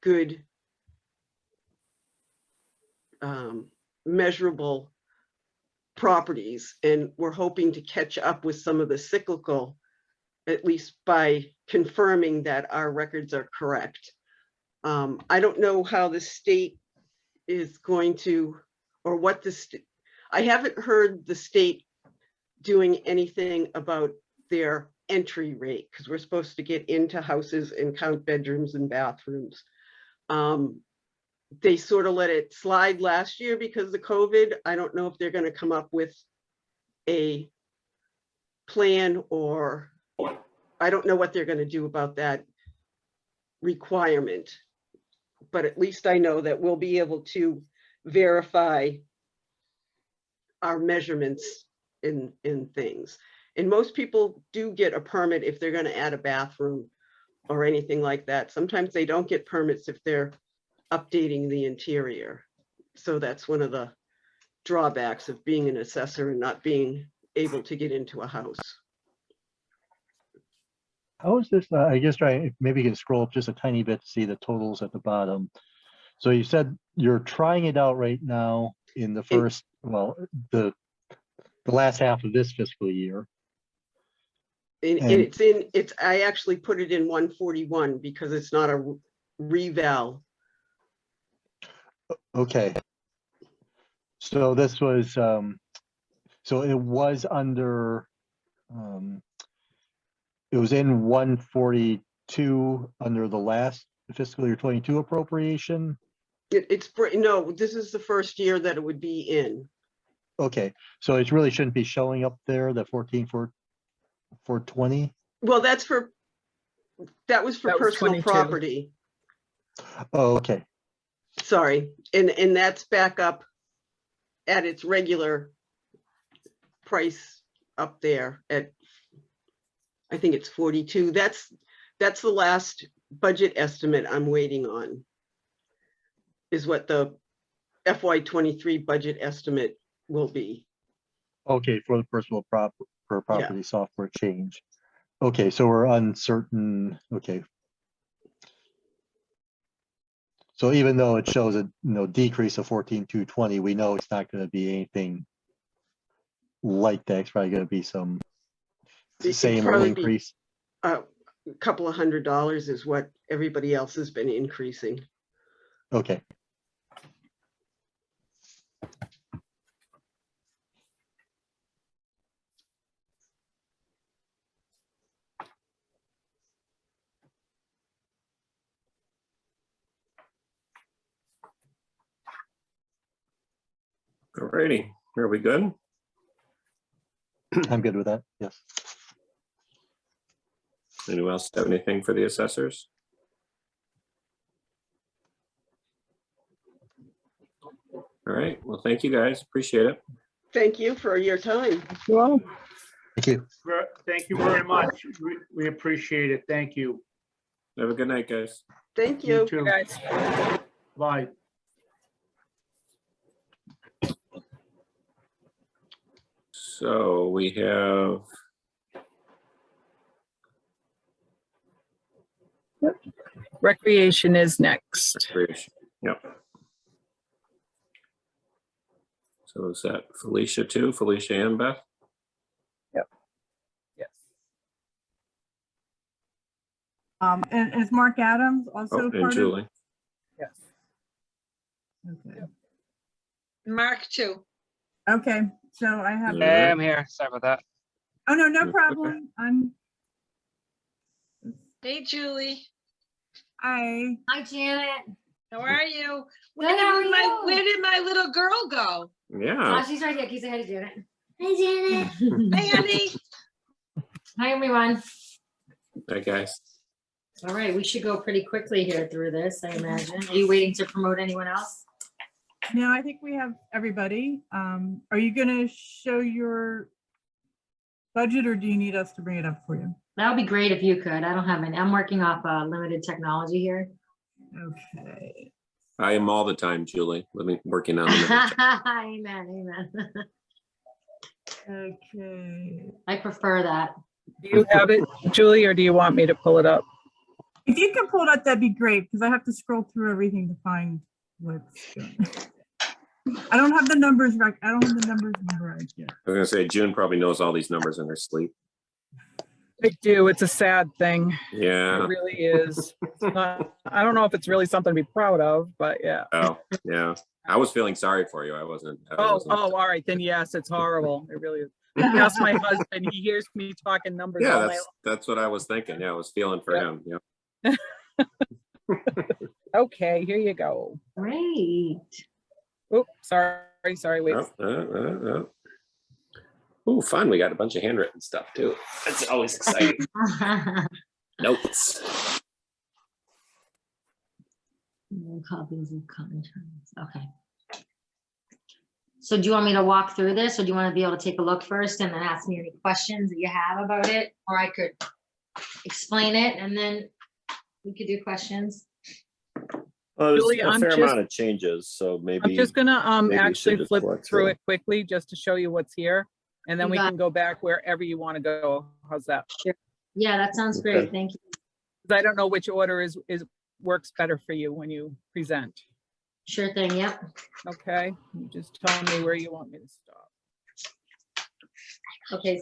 good measurable properties, and we're hoping to catch up with some of the cyclical, at least by confirming that our records are correct. I don't know how the state is going to, or what I haven't heard the state doing anything about their entry rate, because we're supposed to get into houses and count bedrooms and bathrooms. They sort of let it slide last year because of COVID. I don't know if they're going to come up with a plan, or I don't know what they're going to do about that requirement. But at least I know that we'll be able to verify our measurements in things. And most people do get a permit if they're gonna add a bathroom or anything like that. Sometimes they don't get permits if they're updating the interior. So that's one of the drawbacks of being an assessor and not being able to get into a house. How is this, I guess, maybe you can scroll up just a tiny bit to see the totals at the bottom. So you said you're trying it out right now in the first, well, the last half of this fiscal year. And it's, I actually put it in 141 because it's not a reval. Okay. So this was, so it was under, it was in 142 under the last fiscal year 22 appropriation. No, this is the first year that it would be in. Okay, so it really shouldn't be showing up there, the 14,420. Well, that was for That was personal 22. property. Oh, okay. Sorry, and that's back up at its regular price up there at, I think it's 42. That's the last budget estimate I'm waiting on, is what the FY23 budget estimate will be. Okay, for the personal property software change. Okay, so we're uncertain. Okay. So even though it shows a decrease of 14,220, we know it's not going to be anything like that. It's probably going to be some same or increase. A couple of $100 is what everybody else has been increasing. Okay. Alrighty, are we good? I'm good with that. Yes. Anyone else have anything for the assessors? All right, well, thank you guys, appreciate it. Thank you for your time. Well, Thank you. Thank you very much. We appreciate it. Thank you. Have a good night, guys. Thank You you. too. guys. Bye. So we have, Recreation is next. recreation. Yep. So is that Felicia too? Felicia and Beth? Yes. And is Mark Adams also Oh, and part of? Julie. Yes. Okay. Mark too. Okay, so I have, All right. I'm here. Sorry about that. oh, no Okay. problem. Hey, Julie. Hi. Hi, Janet. How are you? Good, how are you? Where did my little girl go? Yeah. Oh, she's right here. Can you say hi to Janet? Hi, Janet. Hey, honey. Hi, everyone. Hi, guys. All right, we should go pretty quickly here through this, I imagine. Are you waiting to promote anyone else? No, I think we have everybody. Are you gonna show your budget or do you need us to bring it up for you? That would be great if you could. I don't have any. I'm working off limited technology here. Okay. I am all the time, Julie. Let me working on it. Amen, amen. Okay. I prefer that. Do you have it, Julie, or do you want me to pull it up? If you can pull it up, that'd be great, because I have to scroll through everything to find what's going on. I don't have the numbers right. I don't have the numbers memorized yet. I was gonna say June probably knows all these numbers in her sleep. I do. It's a sad thing. Yeah. It really is. It's not, I don't know if it's really something to be proud of, but yeah. Oh, yeah. I was feeling sorry for you. I wasn't. Oh, all right. Then yes, it's horrible. It really is. Ask my husband. He hears me talking numbers all Yeah, night that's what I was thinking. Yeah, I was feeling for him. Yeah. long. Okay, here you go. Great. Oh, sorry, wait. Oh, fun. We got a bunch of handwritten stuff too. That's always exciting. Notes. No copies of commentaries. Okay. So do you want me to walk through this, or do you want to be able to take a look first and then ask me any questions that you have about it? Or I could explain it and then we could do questions. Well, there's Julie, a I'm fair just- amount of changes, so I'm maybe. just gonna maybe we actually should just flip walk through through. it quickly just to show you what's here. And then You we got can go back wherever you want to go. How's that? Yeah, that sounds Okay. great. Thank you. 'Cause I don't know which order is works better for you when you present. Sure thing. Yep. Okay, you just tell me where you want me to stop. Okay.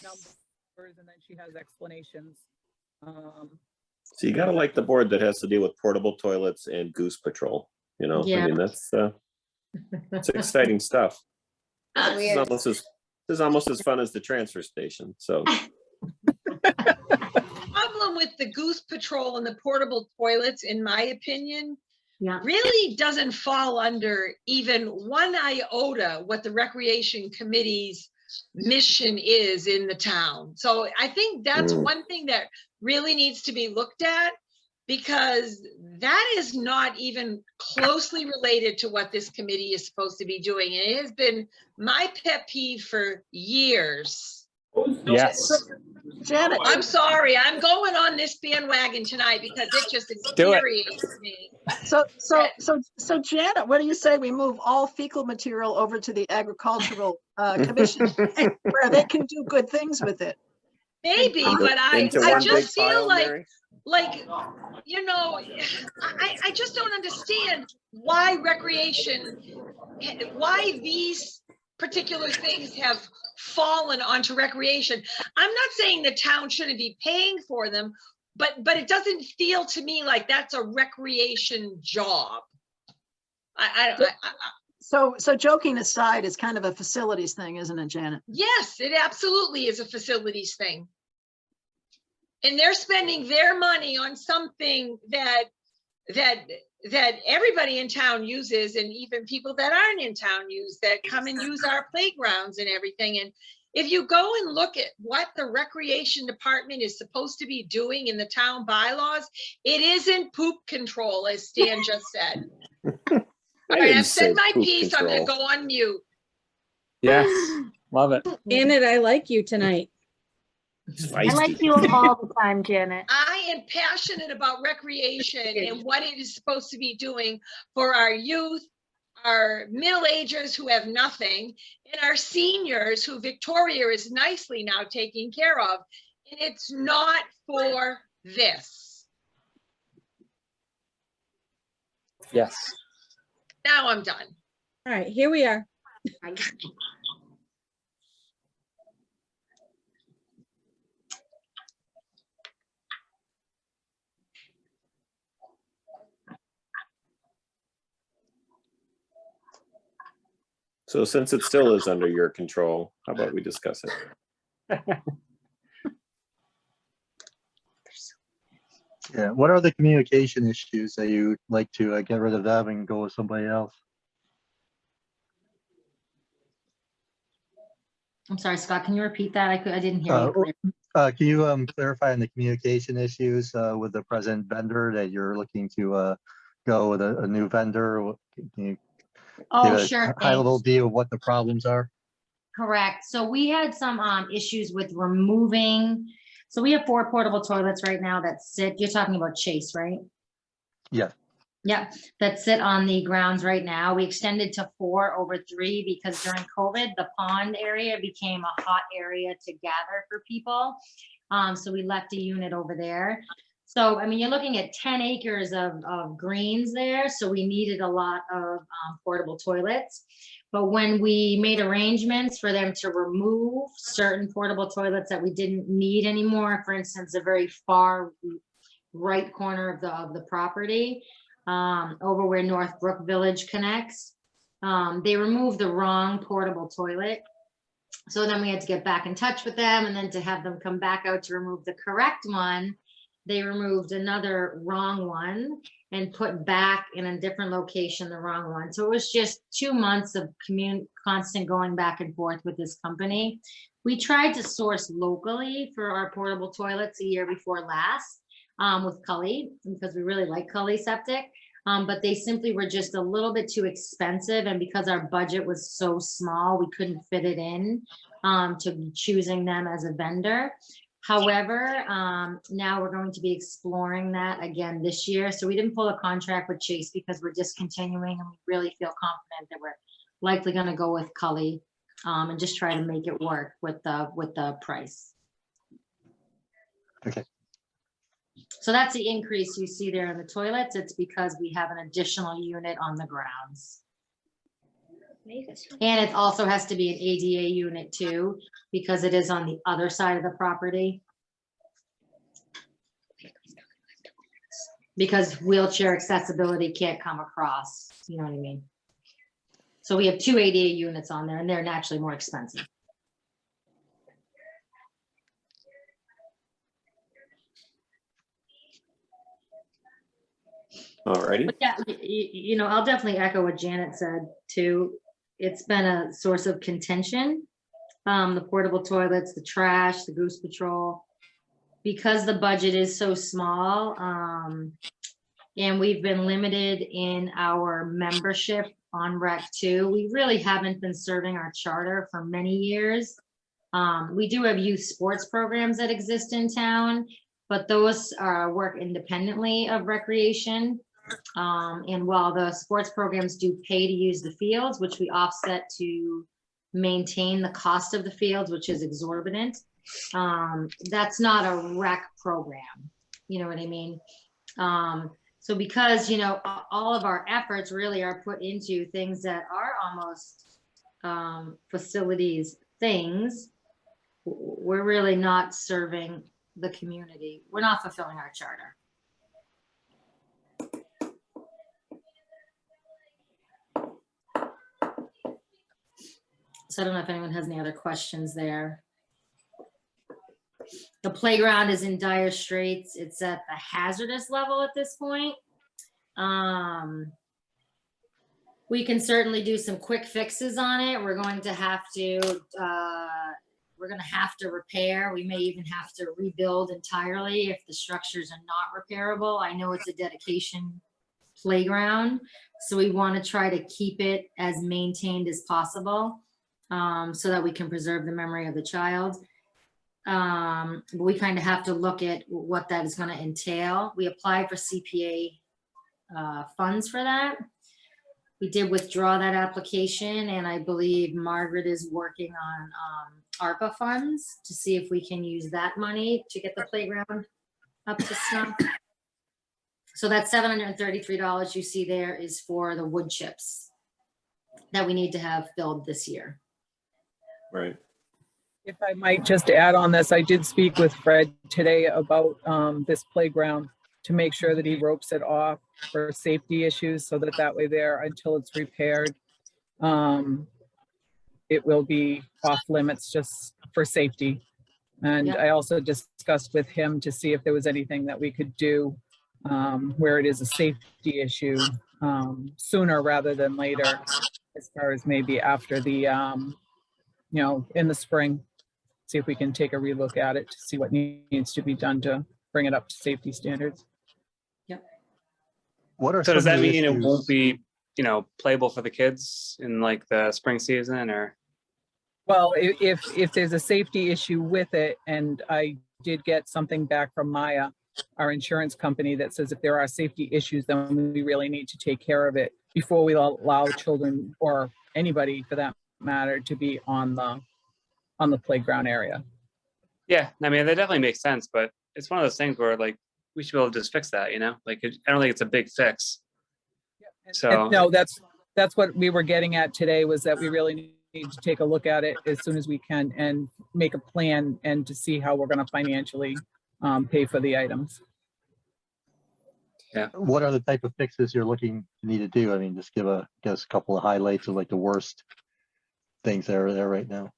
Numbers, and then she has explanations. So you gotta like the board that has to deal with portable toilets and goose patrol, you know, Yeah. I mean, it's exciting stuff. That's This is almost as fun as the transfer station, so. Problem with the goose patrol and the portable toilets, in my opinion, Yeah. really doesn't fall under even one iota what the recreation committee's mission is in the town. So I think that's one thing that really needs to be looked at, because that is not even closely related to what this committee is supposed to be doing. And it has been my pet peeve for years. Yes. Janet, I'm sorry, I'm going on this bandwagon tonight because it just Do it. infuriates me. so Janet, what do you say we move all fecal material over to the agricultural commission where they can do good things with it? Maybe, but I Into one big just feel pile, like, Mary? you know, I just don't understand why why these particular things have fallen onto recreation. I'm not saying the town shouldn't be paying for them, but it doesn't feel to me like that's a recreation job. So joking aside, it's kind of a facilities thing, isn't it, Janet? Yes, it absolutely is a facilities thing. And they're spending their money on something that everybody in town uses, and even people that aren't in town use, that come and use our playgrounds and everything. And if you go and look at what the recreation department is supposed to be doing in the town bylaws, it isn't poop control, as Stan just said. All right, I've said my piece. I'm gonna go on mute. Yes, love it. Janet, I like you tonight. I like you all the time, Janet. I am passionate about recreation and what it is supposed to be doing for our youth, our middle agers who have nothing, and our seniors who Victoria is nicely now taking care of. And it's not for this. Yes. Now I'm done. All right, here we are. So since it still is under your control, how about we discuss it? Yeah, what are the communication issues that you'd like to get rid of them and go with somebody else? I'm sorry, Scott, can you repeat that? I didn't hear you clearly. Can you clarify on the communication issues with the present vendor that you're looking to go with a new vendor? Can you Oh, give sure a high level thing. view of what the problems are? Correct. So we had some issues with removing. So we have 4 portable toilets right now that sit. You're talking about Chase, right? Yeah. Yeah, that sit on the grounds right now. We extended to 4 over 3 because during COVID, the pond area became a hot area to gather for people. So we left a unit over there. So, I mean, you're looking at 10 acres of greens there. So we needed a lot of portable toilets. But when we made arrangements for them to remove certain portable toilets that we didn't need anymore, for instance, a very far right corner of the property, over where Northbrook Village connects, they removed the wrong portable toilet. So then we had to get back in touch with them, and then to have them come back out to remove the correct one, they removed another wrong one and put back in a different location the wrong one. So it was just 2 months of constant going back and forth with this company. We tried to source locally for our portable toilets a year before last with Cully, because we really like Cully Septic. but they simply were just a little bit too expensive. And because our budget was so small, we couldn't fit it in to choosing them as a vendor. However, now we're going to be exploring that again this year. So we didn't pull a contract with Chase because we're discontinuing, and we really feel confident that we're likely going to go with Cully and just try to make it work with the price. Okay. So that's the increase you see there in the toilets. It's because we have an additional unit on the grounds. And it also has to be an ADA unit too, because it is on the other side of the property. Because wheelchair accessibility can't come across, you know what I mean? So we have 2 ADA units on there, and they're naturally more expensive. Alrighty. But yeah, you know, I'll definitely echo what Janet said too. It's been a source of contention. The portable toilets, the trash, the goose patrol, because the budget is so small, and we've been limited in our membership on Rec 2. We really haven't been serving our charter for many years. We do have youth sports programs that exist in town, but those work independently of recreation. And while the sports programs do pay to use the fields, which we offset to maintain the cost of the fields, which is exorbitant, that's not a rec program. You know what I mean? So because, you know, all of our efforts really are put into things that are almost facilities things, we're really not serving the community. We're not fulfilling our charter. So I don't know if anyone has any other questions there. The playground is in dire straits. It's at the hazardous level at this point. We can certainly do some quick fixes on it. We're going to have to repair. We may even have to rebuild entirely if the structures are not repairable. I know it's a dedication playground, so we want to try to keep it as maintained as possible, so that we can preserve the memory of the child. But we kind of have to look at what that is going to entail. We applied for CPA funds for that. We did withdraw that application, and I believe Margaret is working on ARPA funds to see if we can use that money to get the playground up to snuff. So that $733 you see there is for the wood chips that we need to have filled this year. Right. If I might just add on this, I did speak with Fred today about this playground to make sure that he ropes it off for safety issues, so that way there, until it's repaired, it will be off limits just for safety. And Yep. I also discussed with him to see if there was anything that we could do where it is a safety issue sooner rather than later, as far as maybe after the, you know, in the spring, see if we can take a relook at it to see what needs to be done to bring it up to safety standards. Yep. What are So does some that of the mean it issues? won't be, you know, playable for the kids in like the spring season, or? Well, if there's a safety issue with it, and I did get something back from Maya, our insurance company, that says if there are safety issues, then we really need to take care of it before we allow children, or anybody for that matter, to be on the playground area. Yeah, I mean, that definitely makes sense, but it's one of those things where like we should be able to just fix that, you know? Like, I don't think it's a big fix. So No, that's what we were getting at today, was that we really need to take a look at it as soon as we can and make a plan, and to see how we're going to financially pay for the items. Yeah. What are the type of fixes you're looking to need to do? I mean, just give a couple of highlights of like the worst things that are there right now.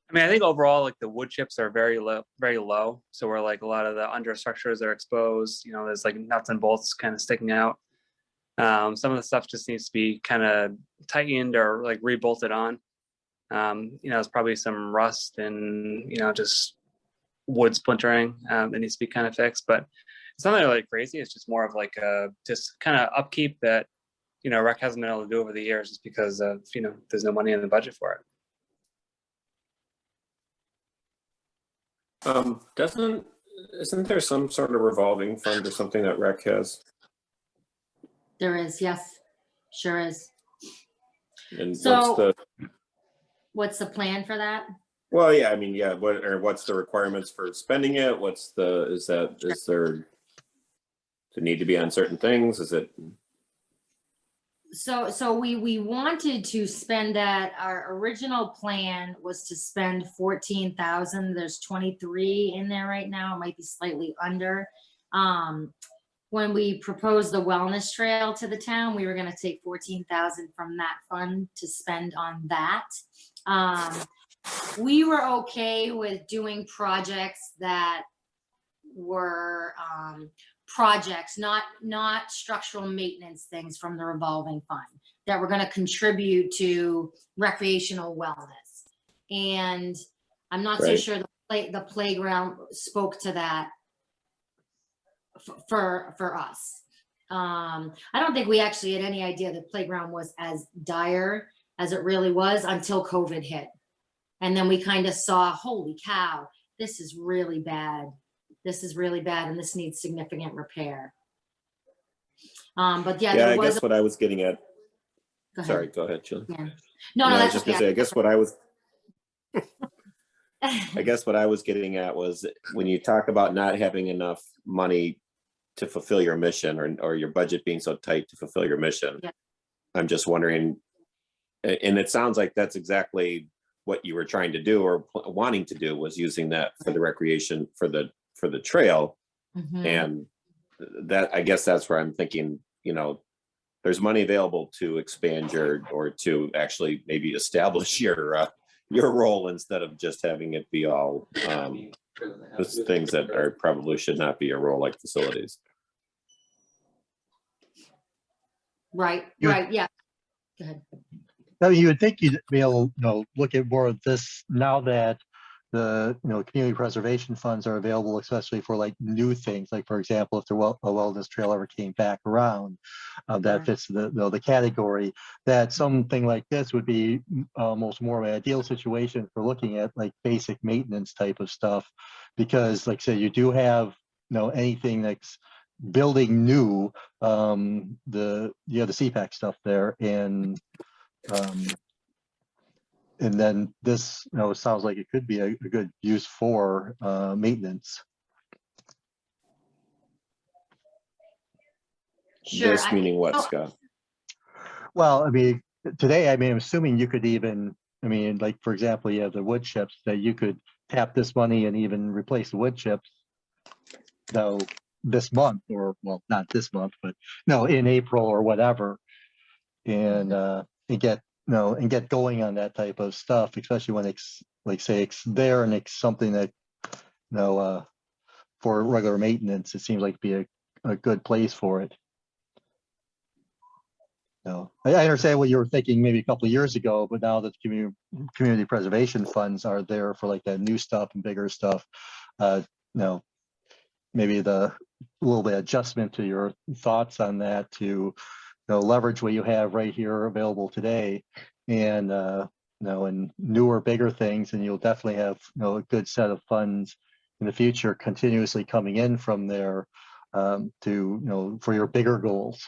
I mean, I think overall, like the wood chips are very low. So we're like a lot of the understructures are exposed. You know, there's like nuts and bolts kind of sticking out. Some of the stuff just needs to be kind of tightened or like rebolted on. You know, there's probably some rust and, you know, just wood splintering that needs to be kind of fixed. But it's not really crazy. It's just more of like just kind of upkeep that, you know, rec hasn't been able to do over the years just because of, you know, there's no money in the budget for it. Isn't there some sort of revolving fund or something that rec has? There is, yes, sure is. And So what's the plan for that? well, yeah, I mean, yeah, what's the requirements for spending it? Is there, does it need to be on certain things? Is it? So we wanted to spend that. Our original plan was to spend 14,000. There's 23 in there right now. It might be slightly under. When we proposed the wellness trail to the town, we were going to take 14,000 from that fund to spend on that. We were okay with doing projects that were projects, not structural maintenance things from the revolving fund that were going to contribute to recreational wellness. And I'm not so sure the playground spoke to that for us. I don't think we actually had any idea the playground was as dire as it really was until COVID hit. And then we kind of saw, holy cow, this is really bad. This is really bad, and this needs significant repair. But yeah, I guess what I was getting at. Sorry, go ahead, Julie. Yeah. No, I was that's just okay. gonna say, I guess what I was. I guess what I was getting at was when you talk about not having enough money to fulfill your mission, or your budget being so tight to fulfill your mission. Yeah. I'm just wondering, and it sounds like that's exactly what you were trying to do or wanting to do, was using that for the recreation for the trail. Mhm. And that, I guess that's where I'm thinking, you know, there's money available to expand or to actually maybe establish your role instead of just having it be all things that are probably should not be a role, like facilities. Right, You- right, yeah. Go ahead. I mean, you would think you'd be able to, look at more of this now that the, community preservation funds are available, especially for like new things. Like, for example, if the a wellness trail ever came back around, that fits the category, that something like this would be almost more of an ideal situation for looking at like basic maintenance type of stuff. Because like I said, you do have, anything that's building new, you have the CPAC stuff there, and then this, sounds like it could be a good use for maintenance. Sure. This meaning what, Scott? Well, I mean, today, I'm assuming you could even, like, for example, you have the wood chips that you could tap this money and even replace the wood chips. Though this month, or well, not this month, but in April or whatever, and get and get going on that type of stuff, especially when it's like, say, it's there and it's something that for regular maintenance, it seems like to be a good place for it. I understand what you were thinking maybe a couple of years ago, but now that community preservation funds are there for like that new stuff and bigger stuff, maybe the little bit of adjustment to your thoughts on that to leverage what you have right here available today, and and newer, bigger things, and you'll definitely have a good set of funds in the future continuously coming in from there to for your bigger goals.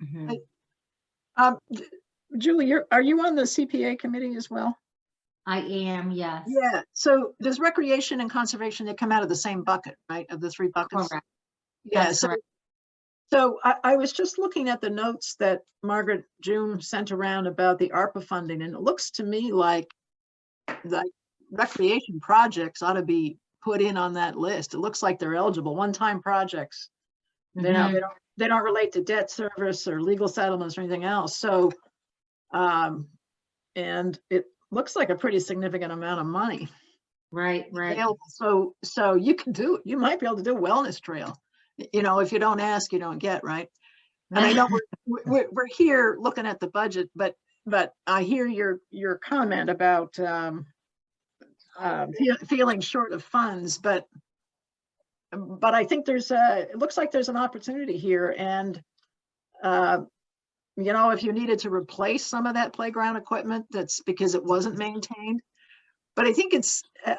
Mhm. Julie, are you on the CPA committee as well? I am, yes. Yeah. So does recreation and conservation, they come out of the same bucket, right? Of the three buckets? Correct. Yeah. That's So, correct. so I was just looking at the notes that Margaret June sent around about the ARPA funding, and it looks to me like the recreation projects ought to be put in on that list. It looks like they're eligible, one-time projects. Mhm. They don't relate to debt service or legal settlements or anything else. So, and it looks like a pretty significant amount of money. Right, right. available. So you might be able to do a wellness trail. If you don't ask, you don't get, right? And I know we're here looking at the budget, but I hear your comment about feeling short of funds, but but I think it looks like there's an opportunity here, and you know, if you needed to replace some of that playground equipment, that's because it wasn't maintained. But I think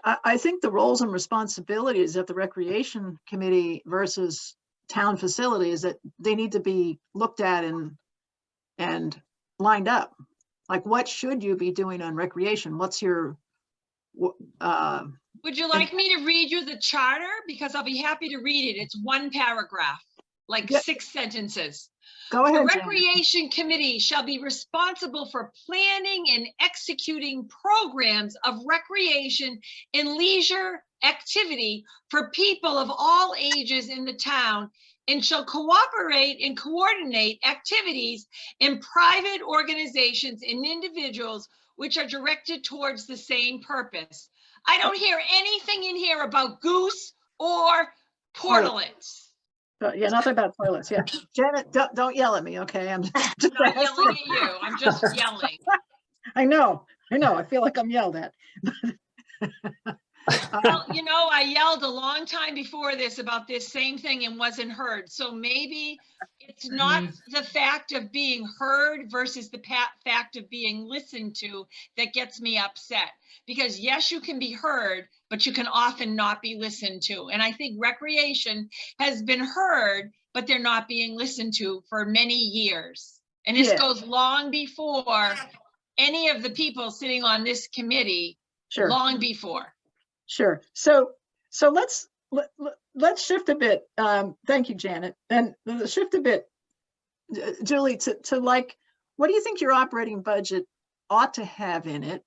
I think the roles and responsibilities of the recreation committee versus town facilities, that they need to be looked at and lined up. Like, what should you be doing on recreation? What's your, Would you like me to read you the charter? Because I'll be happy to read it. It's one paragraph, like Yeah. 6 sentences. go The ahead, Janet. Recreation Committee shall be responsible for planning and executing programs of recreation and leisure activity for people of all ages in the town, and shall cooperate and coordinate activities in private organizations and individuals which are directed towards the same purpose. I don't hear anything in here about goose or portalets. Yeah, nothing about toilets. Yeah, Janet, don't yell at me, okay? I'm just I'm not asking. yelling at you. I'm just yelling. I know. I feel like I'm yelled at. Well, you know, I yelled a long time before this about this same thing and wasn't heard. So maybe it's not the fact of being heard versus the fact of being listened to that gets me upset. Because yes, you can be heard, but you can often not be listened to. And I think recreation has been heard, but they're not being listened to for many years. And this Yeah. goes long before any of the people sitting on this committee, Sure. long before. Sure. So let's shift a bit. Thank you, Janet. And let's shift a bit, Julie, to like, what do you think your operating budget ought to have in it?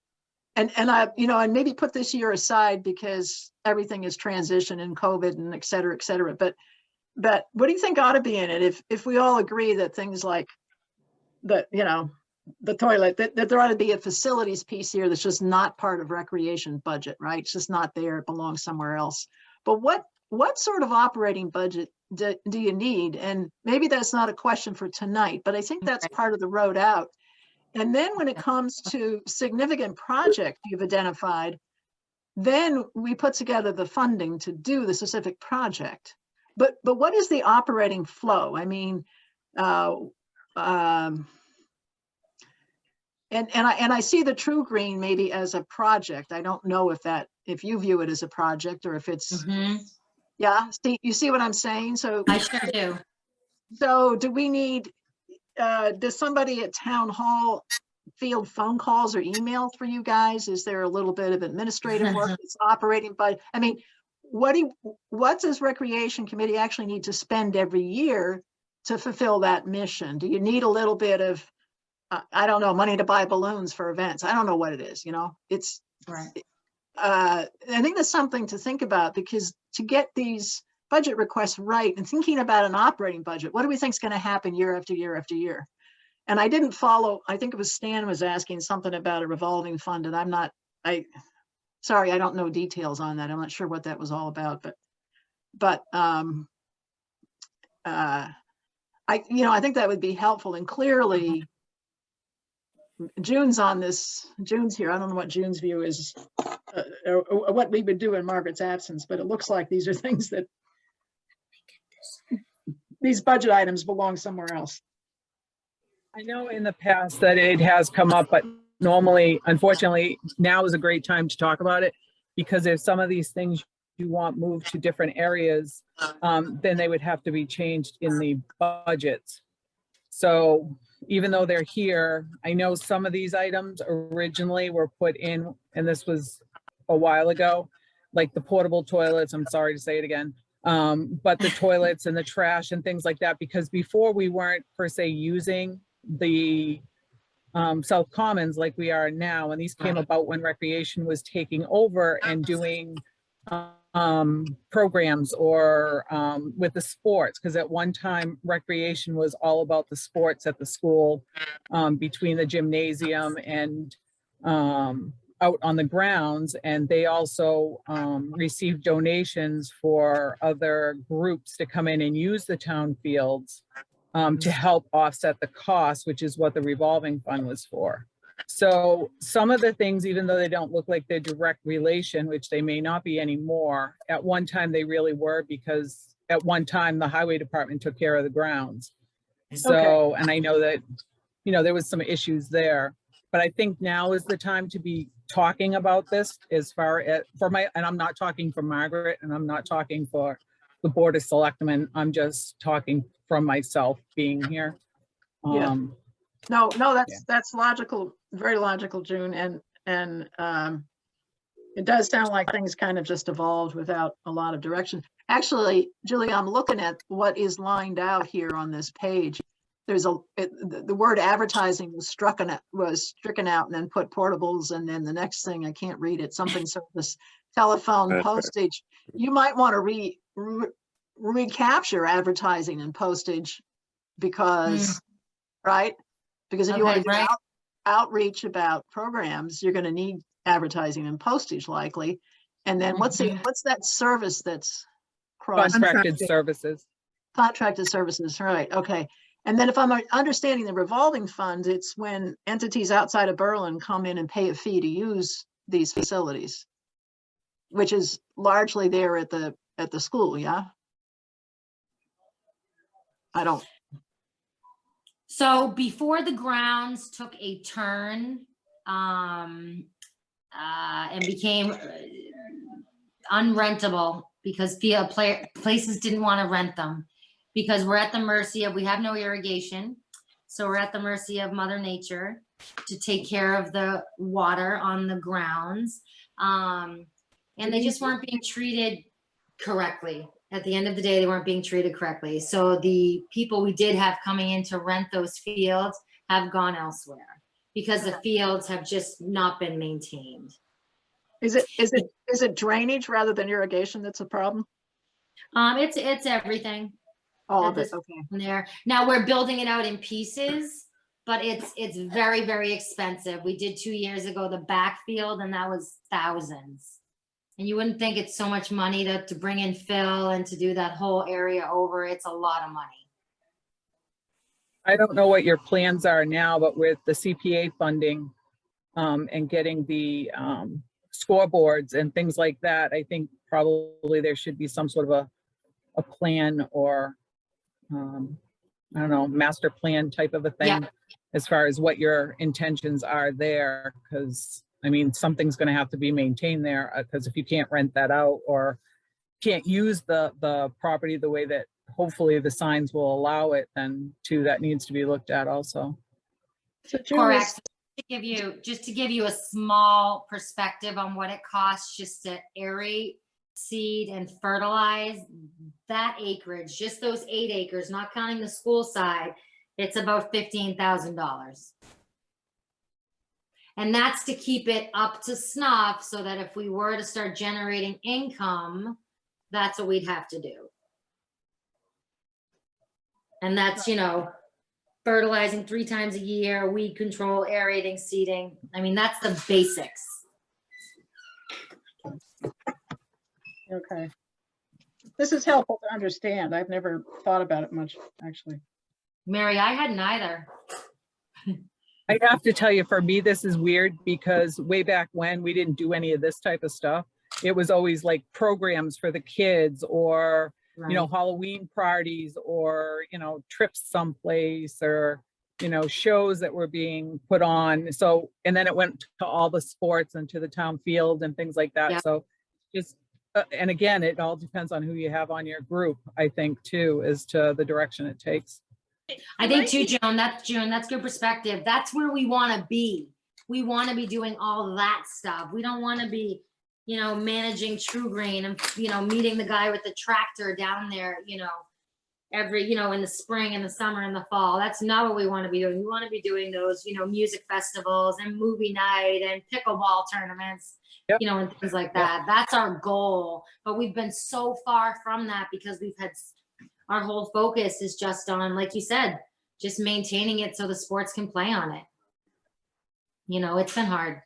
And I, you know, and maybe put this year aside because everything is transition and COVID and et cetera, et cetera. But what do you think ought to be in it? If we all agree that things like the, you know, the toilet, that there ought to be a facilities piece here that's just not part of recreation budget, right? It's just not there, it belongs somewhere else. But what sort of operating budget do you need? And maybe that's not a question for tonight, but I think that's part of the road out. And then when it comes to significant project you've identified, then we put together the funding to do the specific project. But what is the operating flow? I mean, and I see the True Green maybe as a project. I don't know if you view it as a project or if it's, yeah, you see what I'm saying? So I sure do. So do we need, does somebody at town hall field phone calls or emails for you guys? Is there a little bit of administrative work that's operating? But I mean, what does recreation committee actually need to spend every year to fulfill that mission? Do you need a little bit of, I don't know, money to buy balloons for events? I don't know what it is, you know, it's, Right. I think that's something to think about, because to get these budget requests right and thinking about an operating budget, what do we think is going to happen year after year after year? And I didn't follow, I think it was Stan was asking something about a revolving fund, and sorry, I don't know details on that. I'm not sure what that was all about, but I think that would be helpful. And clearly June's on this, June's here. I don't know what June's view is, or what we would do in Margaret's absence, but it looks like these are things that these budget items belong somewhere else. I know in the past that it has come up, but normally, unfortunately, now is a great time to talk about it, because if some of these things you want moved to different areas, then they would have to be changed in the budgets. So even though they're here, I know some of these items originally were put in, and this was a while ago, like the portable toilets, I'm sorry to say it again, but the toilets and the trash and things like that, because before we weren't per se using the South Commons like we are now, and these came about when recreation was taking over and doing programs or with the sports, because at one time recreation was all about the sports at the school, between the gymnasium and out on the grounds, and they also received donations for other groups to come in and use the town fields to help offset the cost, which is what the revolving fund was for. So some of the things, even though they don't look like they're direct relation, which they may not be anymore, at one time they really were, because at one time the highway department took care of the grounds. So, and I know that, you know, there was some issues there, but I think now is the time to be talking about this as far as and I'm not talking for Margaret, and I'm not talking for the Board of Selectmen. I'm just talking from myself being here. Yeah. No, Yeah. that's logical, very logical, June, and it does sound like things kind of just evolved without a lot of direction. Actually, Julie, I'm looking at what is lined out here on this page. There's the word advertising was stricken out and then put portables, and then the next thing, I can't read it, something service, telephone, That's right. postage. You might want to recapture advertising and postage because, right? Because if you want to do outreach about programs, you're going to need advertising and postage likely. And then what's that service that's Contracted services. Contracted services, right? Okay. And then if I'm understanding the revolving fund, it's when entities outside of Berlin come in and pay a fee to use these facilities, which is largely there at the school, yeah? I don't. So before the grounds took a turn and became unrentable because places didn't want to rent them, because we're at the mercy of, we have no irrigation. So we're at the mercy of Mother Nature to take care of the water on the grounds. And they just weren't being treated correctly. At the end of the day, they weren't being treated correctly. So the people we did have coming in to rent those fields have gone elsewhere because the fields have just not been maintained. Is it drainage rather than irrigation that's a problem? It's everything. All of it, okay. There. Now we're building it out in pieces, but it's very, very expensive. We did 2 years ago the backfield, and that was thousands. And you wouldn't think it's so much money to bring in fill and to do that whole area over. It's a lot of money. I don't know what your plans are now, but with the CPA funding and getting the scoreboards and things like that, I think probably there should be some sort of a plan or I don't know, master plan type of a thing as far as what your intentions are there, because I mean, something's going to have to be maintained there, because if you can't rent that out or can't use the property the way that hopefully the signs will allow it, then too, that needs to be looked at also. So correct. Just to give you a small perspective on what it costs just to aerate, seed, and fertilize that acreage, just those 8 acres, not counting the school side, it's about $15,000. And that's to keep it up to snuff so that if we were to start generating income, that's what we'd have to do. And that's, you know, fertilizing 3 times a year, weed control, aerating, seeding. I mean, that's the basics. Okay. This is helpful to understand. I've never thought about it much, actually. Mary, I hadn't either. I have to tell you, for me, this is weird because way back when we didn't do any of this type of stuff. It was always like programs for the kids or, you know, Halloween parties or, you know, trips someplace or, you know, shows that were being put on. So, and then it went to all the sports and to the town field and things like that. So just, and again, it all depends on who you have on your group, I think, too, as to the direction it takes. I think too, Joan, that's good perspective. That's where we want to be. We want to be doing all that stuff. We don't want to be, you know, managing True Green and, you know, meeting the guy with the tractor down there, you know, every, you know, in the spring and the summer and the fall. That's not what we want to be doing. We want to be doing those, you know, music festivals and movie night and pickleball tournaments, you know, and things like that. That's our goal. But we've been so far from that because we've had, our whole focus is just on, like you said, just maintaining it so the sports can play on it. You know, it's been hard.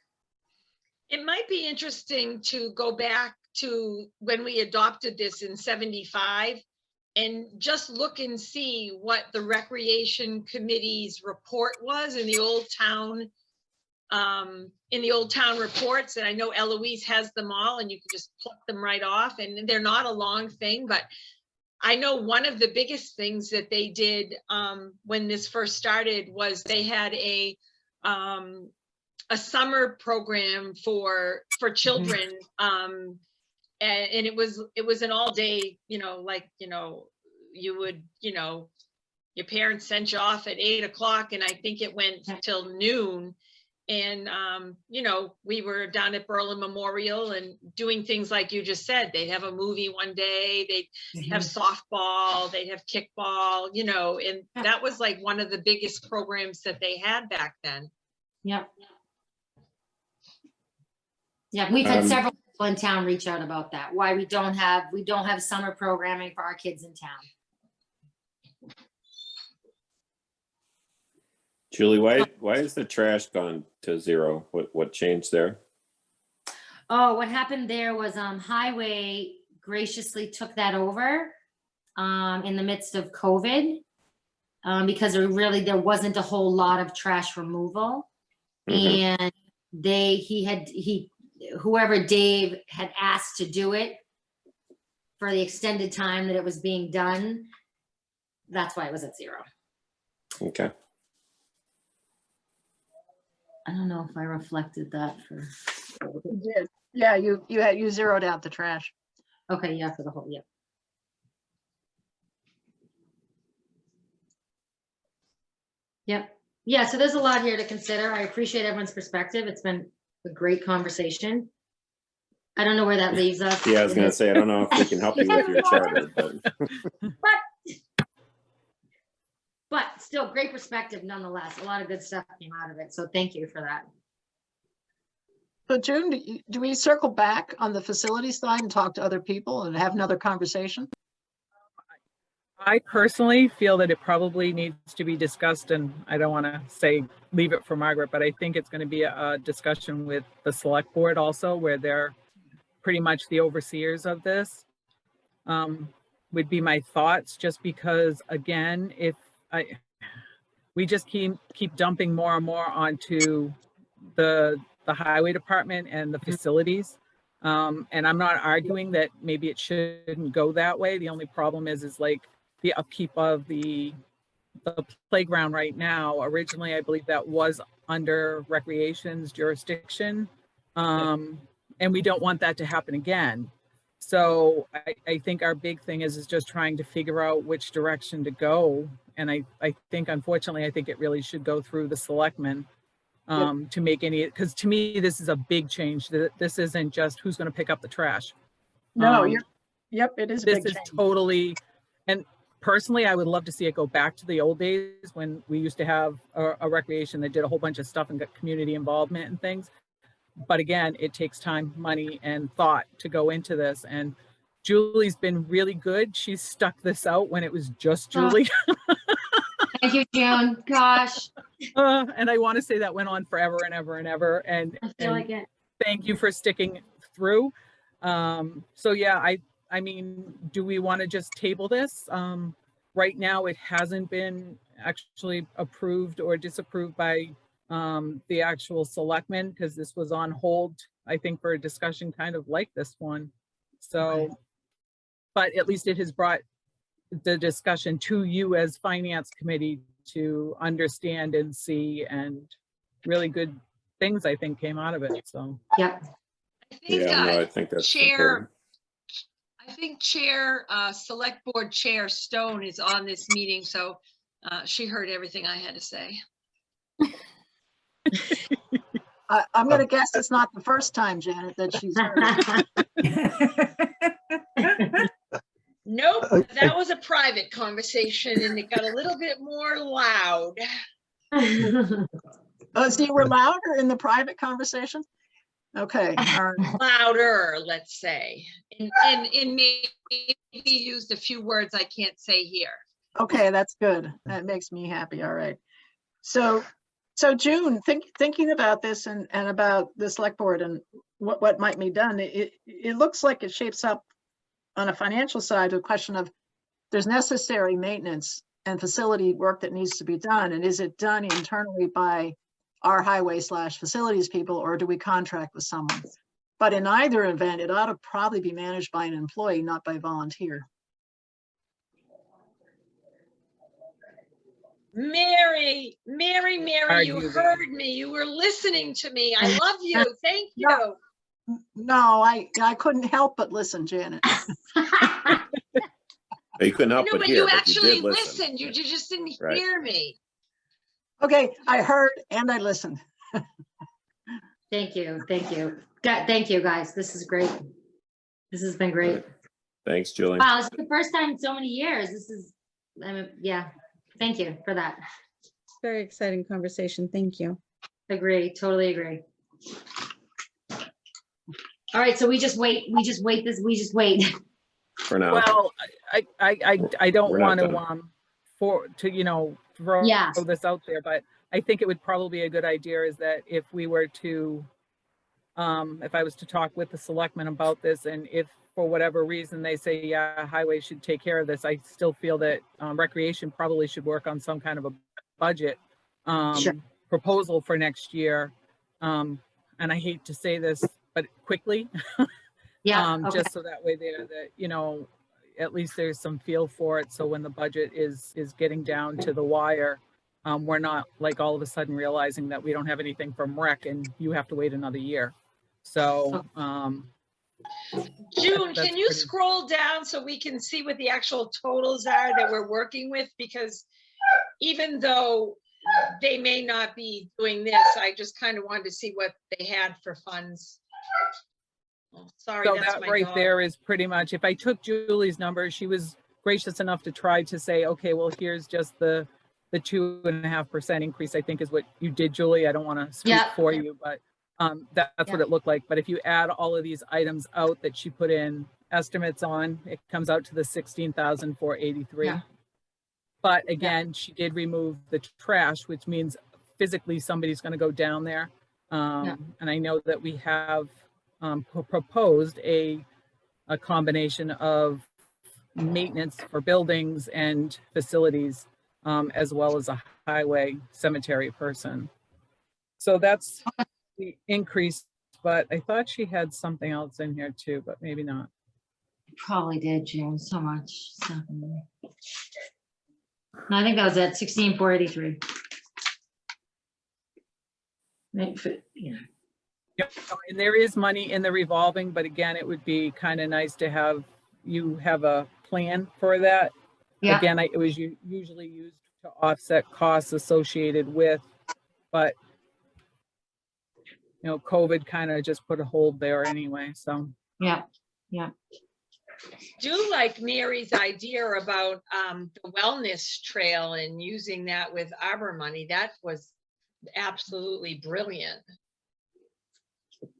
It might be interesting to go back to when we adopted this in '75 and just look and see what the Recreation Committee's report was in the Old Town in the old town reports, and I know Eloise has them all, and you can just pluck them right off, and they're not a long thing, but I know one of the biggest things that they did when this first started was they had a summer program for children, and it was an all day, like, you would, your parents sent you off at 8 o'clock, and I think it went till noon. And, we were down at Berlin Memorial and doing things like you just said. They'd have a movie one day, they'd have softball, they'd have kickball, and that was like one of the biggest programs that they had back then. Yep. Yeah, we've had several people in town reach out about that, why we don't have summer programming for our kids in town. Julie, why is the trash gone to zero? What changed there? Oh, what happened there was Highway graciously took that over in the midst of COVID because there wasn't a whole lot of trash removal. And whoever Dave had asked to do it for the extended time that it was being done, that's why it was at zero. Okay. I don't know if I reflected that for. You did. Yeah, you zeroed out the trash. Okay, yeah, for the whole, yep. Yep. Yeah, so there's a lot here to consider. I appreciate everyone's perspective. It's been a great conversation. I don't know where that leaves us. Yeah, I was gonna say, I don't know if we can help you with your charter, but still great perspective nonetheless. A lot of good stuff came out of it. So thank you for that. So June, do we circle back on the facility side and talk to other people and have another conversation? I personally feel that it probably needs to be discussed, and I don't want to say leave it for Margaret, but I think it's going to be a discussion with the select board also, where they're pretty much the overseers of this, would be my thoughts, just because, again, we just keep dumping more and more onto the highway department and the facilities. And I'm not arguing that maybe it shouldn't go that way. The only problem is like the upkeep of the playground right now. Originally, I believe that was under recreation's jurisdiction. And we don't want that to happen again. So I think our big thing is just trying to figure out which direction to go. And I think, unfortunately, I think it really should go through the selectmen to make any, because to me, this is a big change. This isn't just who's going to pick up the trash. No, yep, it is a big This is change. totally, and personally, I would love to see it go back to the old days when we used to have a recreation that did a whole bunch of stuff and got community involvement and things. But again, it takes time, money, and thought to go into this. And Julie's been really good. She stuck this out when it was just Julie. Thank you, June. Gosh. And I want to say that went on forever and ever and ever. And, I feel like it. Thank you for sticking through. So yeah, I mean, do we want to just table this? Right now, it hasn't been actually approved or disapproved by the actual selectmen, because this was on hold, I think, for a discussion kind of like this one. So, okay. But at least it has brought the discussion to you as finance committee to understand and see, and really good things I think came out of it. So yeah, I think that's important. I think Select Board Chair Stone is on this meeting, so she heard everything I had to say. I'm going to guess it's not the first time, Janet, that she's heard it. Nope, that was a private conversation and it got a little bit more loud. Oh, so you were louder in the private conversation? Okay. All right. Louder, let's say. And maybe used a few words I can't say here. Okay, that's good. That makes me happy. All right. So June, thinking about this and about the select board and what might be done, it looks like it shapes up on a financial side, a question of there's necessary maintenance and facility work that needs to be done. And is it done internally by our highway/facilities people, or do we contract with someone? But in either event, it ought to probably be managed by an employee, not by volunteer. Mary, you Argue that. heard me. You were listening to me. I love you. Thank you. No. No, I couldn't help but listen, Janet. You couldn't help No, but but hear, you but you actually did listen. listened. You just didn't Right. hear me. Okay, I heard and I listened. Thank you, thank you. Thank you, guys. This is great. This has been great. Thanks, Julie. Wow, it's the first time in so many years. This is, yeah, thank you for that. Very exciting conversation. Thank you. Agree, totally agree. All right, so we just wait For now. Well, I don't We're not want to, done. you know, throw Yes. this out there, but I think it would probably be a good idea is that if we were to, if I was to talk with the selectmen about this, and if for whatever reason they say, yeah, highway should take care of this, I still feel that recreation probably should work on some kind of a budget Sure. proposal for next year. And I hate to say this, but quickly. Yeah, okay. Just so that way that, you know, at least there's some feel for it. So when the budget is getting down to the wire, we're not like all of a sudden realizing that we don't have anything from rec and you have to wait another year. So, June, that's can you pretty- scroll down so we can see what the actual totals are that we're working with? Because even though they may not be doing this, I just kind of wanted to see what they had for funds. Oh, sorry, So that's that my right dog. there is pretty much, if I took Julie's numbers, she was gracious enough to try to say, okay, well, here's just the 2.5% increase, I think is what you did, Julie. I don't want to speak Yeah. for you, but that's what it looked like. But if you add all of these items out that she put in estimates on, it comes out to the 16,483. Yeah. But again, she did remove the trash, which means physically somebody's going to go down there. And I know that we have proposed a combination of maintenance for buildings and facilities, as well as a highway cemetery person. So that's the increase, but I thought she had something else in here too, but maybe not. Probably did, June, so much stuff in there. No, I think that was it, 16,483. Yeah. Yep, and there is money in the revolving, but again, it would be kind of nice to have you have a plan for that. Yeah. Again, it was usually used to offset costs associated with, but you know, COVID kind of just put a hold there anyway, so. Yeah. Do like Mary's idea about the wellness trail and using that with Arbor money. That was absolutely brilliant.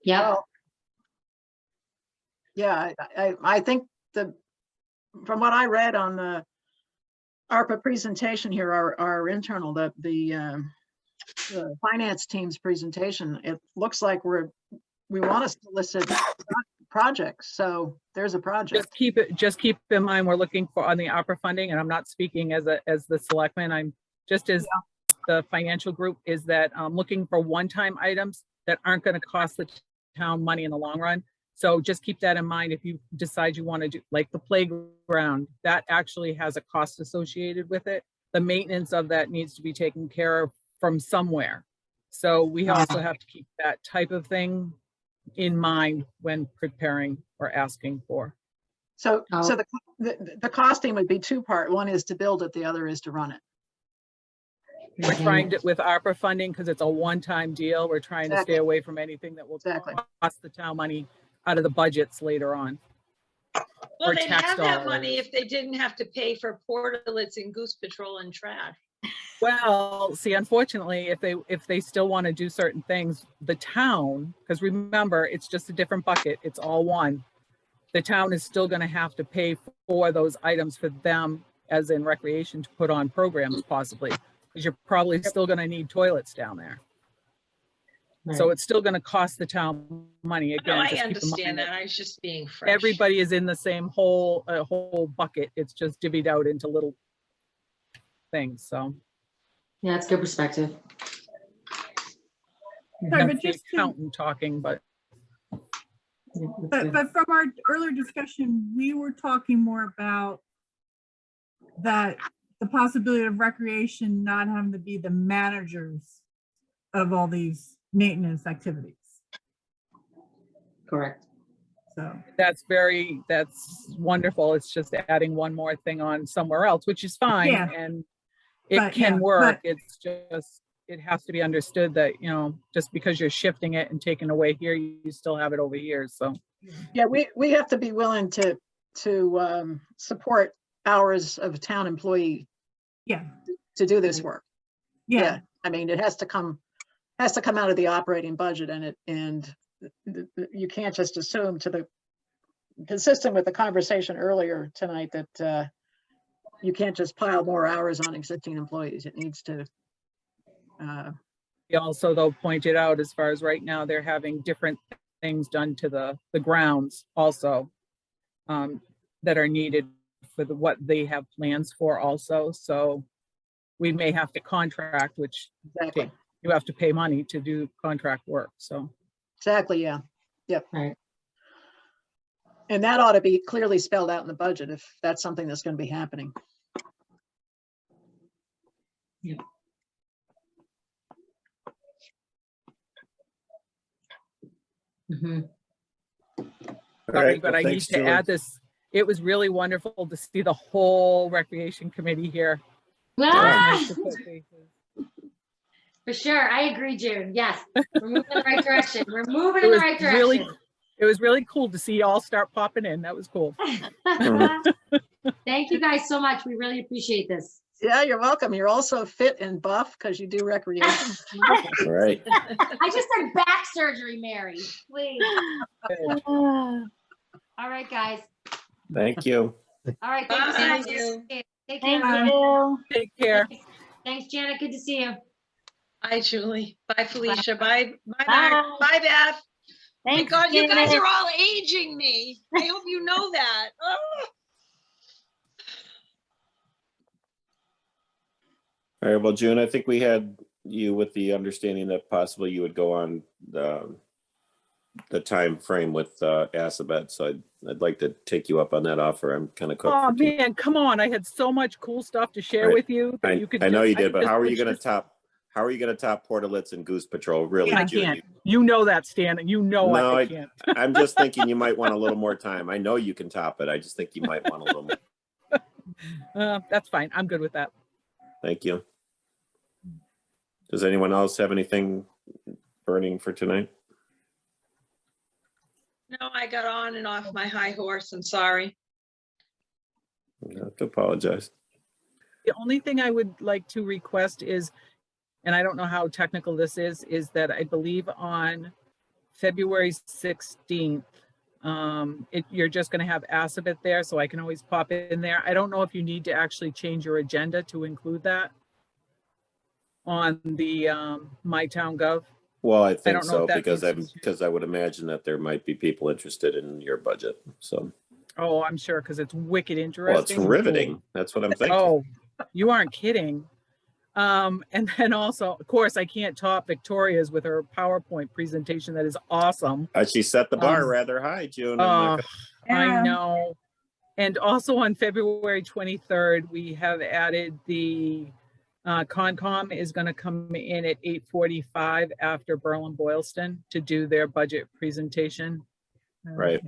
Yeah. Well, yeah, I think from what I read on the ARPA presentation here, our internal, the finance team's presentation, it looks like we want to solicit projects. So there's a project. Just keep in mind, we're looking for on the opera funding, and I'm not speaking as the selectman. I'm just as the financial group is that looking for one-time items that aren't going to cost the town money in the long run. So just keep that in mind. If you decide you want to do like the playground, that actually has a cost associated with it. The maintenance of that needs to be taken care of from somewhere. So we also have to keep that type of thing in mind when preparing or asking for. So the costing would be two-part. One is to build it, the other is to run it. We're trying to, with ARPA funding, because it's a one-time deal, we're trying to stay away from anything that will cost the town money out of the budgets later on. Well, Or they'd tax have that dollars. money if they didn't have to pay for portalets and goose patrol and trash. Well, see, unfortunately, if they still want to do certain things, the town, because remember, it's just a different bucket, it's all one. The town is still going to have to pay for those items for them, as in recreation, to put on programs possibly, because you're probably still going to need toilets down there. So it's still going to cost the town money. Again, No, I just keep in understand mind that. I was just being fresh. everybody is in the same whole bucket. It's just divvied out into little things. So Yeah, it's good perspective. Sorry, That's but the just to, accountant talking, but but from our earlier discussion, we were talking more about that the possibility of recreation not having to be the managers of all these maintenance activities. Correct. So that's wonderful. It's just adding one more thing on somewhere else, which is fine. Yeah. And it But, can yeah, work. but- It's just, it has to be understood that, you know, just because you're shifting it and taking away here, you still have it over here. So Yeah, we have to be willing to support hours of town employee yeah, to do this work. yeah, I mean, it has to come out of the operating budget, and you can't just assume consistent with the conversation earlier tonight that you can't just pile more hours on existing employees. It needs to. he also though pointed out, as far as right now, they're having different things done to the grounds also that are needed for what they have plans for also. So we may have to contract, which Exactly. you have to pay money to do contract work. So Exactly, yeah. Yep. Right. And that ought to be clearly spelled out in the budget if that's something that's going to be happening. Yeah. Mm-hmm. sorry, but I need to add this. It was really wonderful to see the whole recreation committee here. Ah! For sure. I agree, June. Yes. We're moving in the right direction. We're moving in the right direction. It was really cool to see you all start popping in. That was cool. Thank you guys so much. We really appreciate this. Yeah, you're welcome. You're also fit and buff because you do recreation. Right. I just had back surgery, Mary. Please. All right, guys. Thank you. All right. Thank you so much. Thank you. Take care. Thank you. Take care. Thanks, Janet. Good to see you. Bye, Julie. Bye, Felicia. Bye, Mark. Bye, Beth. My Thanks, God, you guys Janet. are all aging me. I hope you know that. Oh. All right, well, June, I think we had you with the understanding that possibly you would go on the time frame with Assabet. So I'd like to take you up on that offer. I'm kind of cooked. Oh for two. man, come on. I had so much cool stuff to share Right. with you. That you could I know just- you did, but just- how are you it's going to just- top? How are you going to top Portalets and Goose Patrol? Really, I June? can't. You know that, Stan. You know No, I can't. I'm just thinking you might want a little more time. I know you can top it. I just think you might want a little more. That's fine. I'm good with that. Thank you. Does anyone else have anything burning for tonight? No, I got on and off my high horse. I'm sorry. I have to apologize. The only thing I would like to request is, and I don't know how technical this is that I believe on February 16th, you're just going to have Assabet there, so I can always pop it in there. I don't know if you need to actually change your agenda to include that on the My Town Gov. Well, I think don't know so if that because I would imagine that there might be people interested in your budget. So, Oh, I'm sure, because it's wicked well, interesting. it's riveting. That's what I'm thinking. Oh, you aren't kidding. And then also, of course, I can't top Victoria's with her PowerPoint presentation. That is awesome. She set the bar rather high, June. I'm not I know. And also on February 23rd, we have added the Concom is going to come in at 8:45 after Berlin Boylston to do their budget presentation. Right.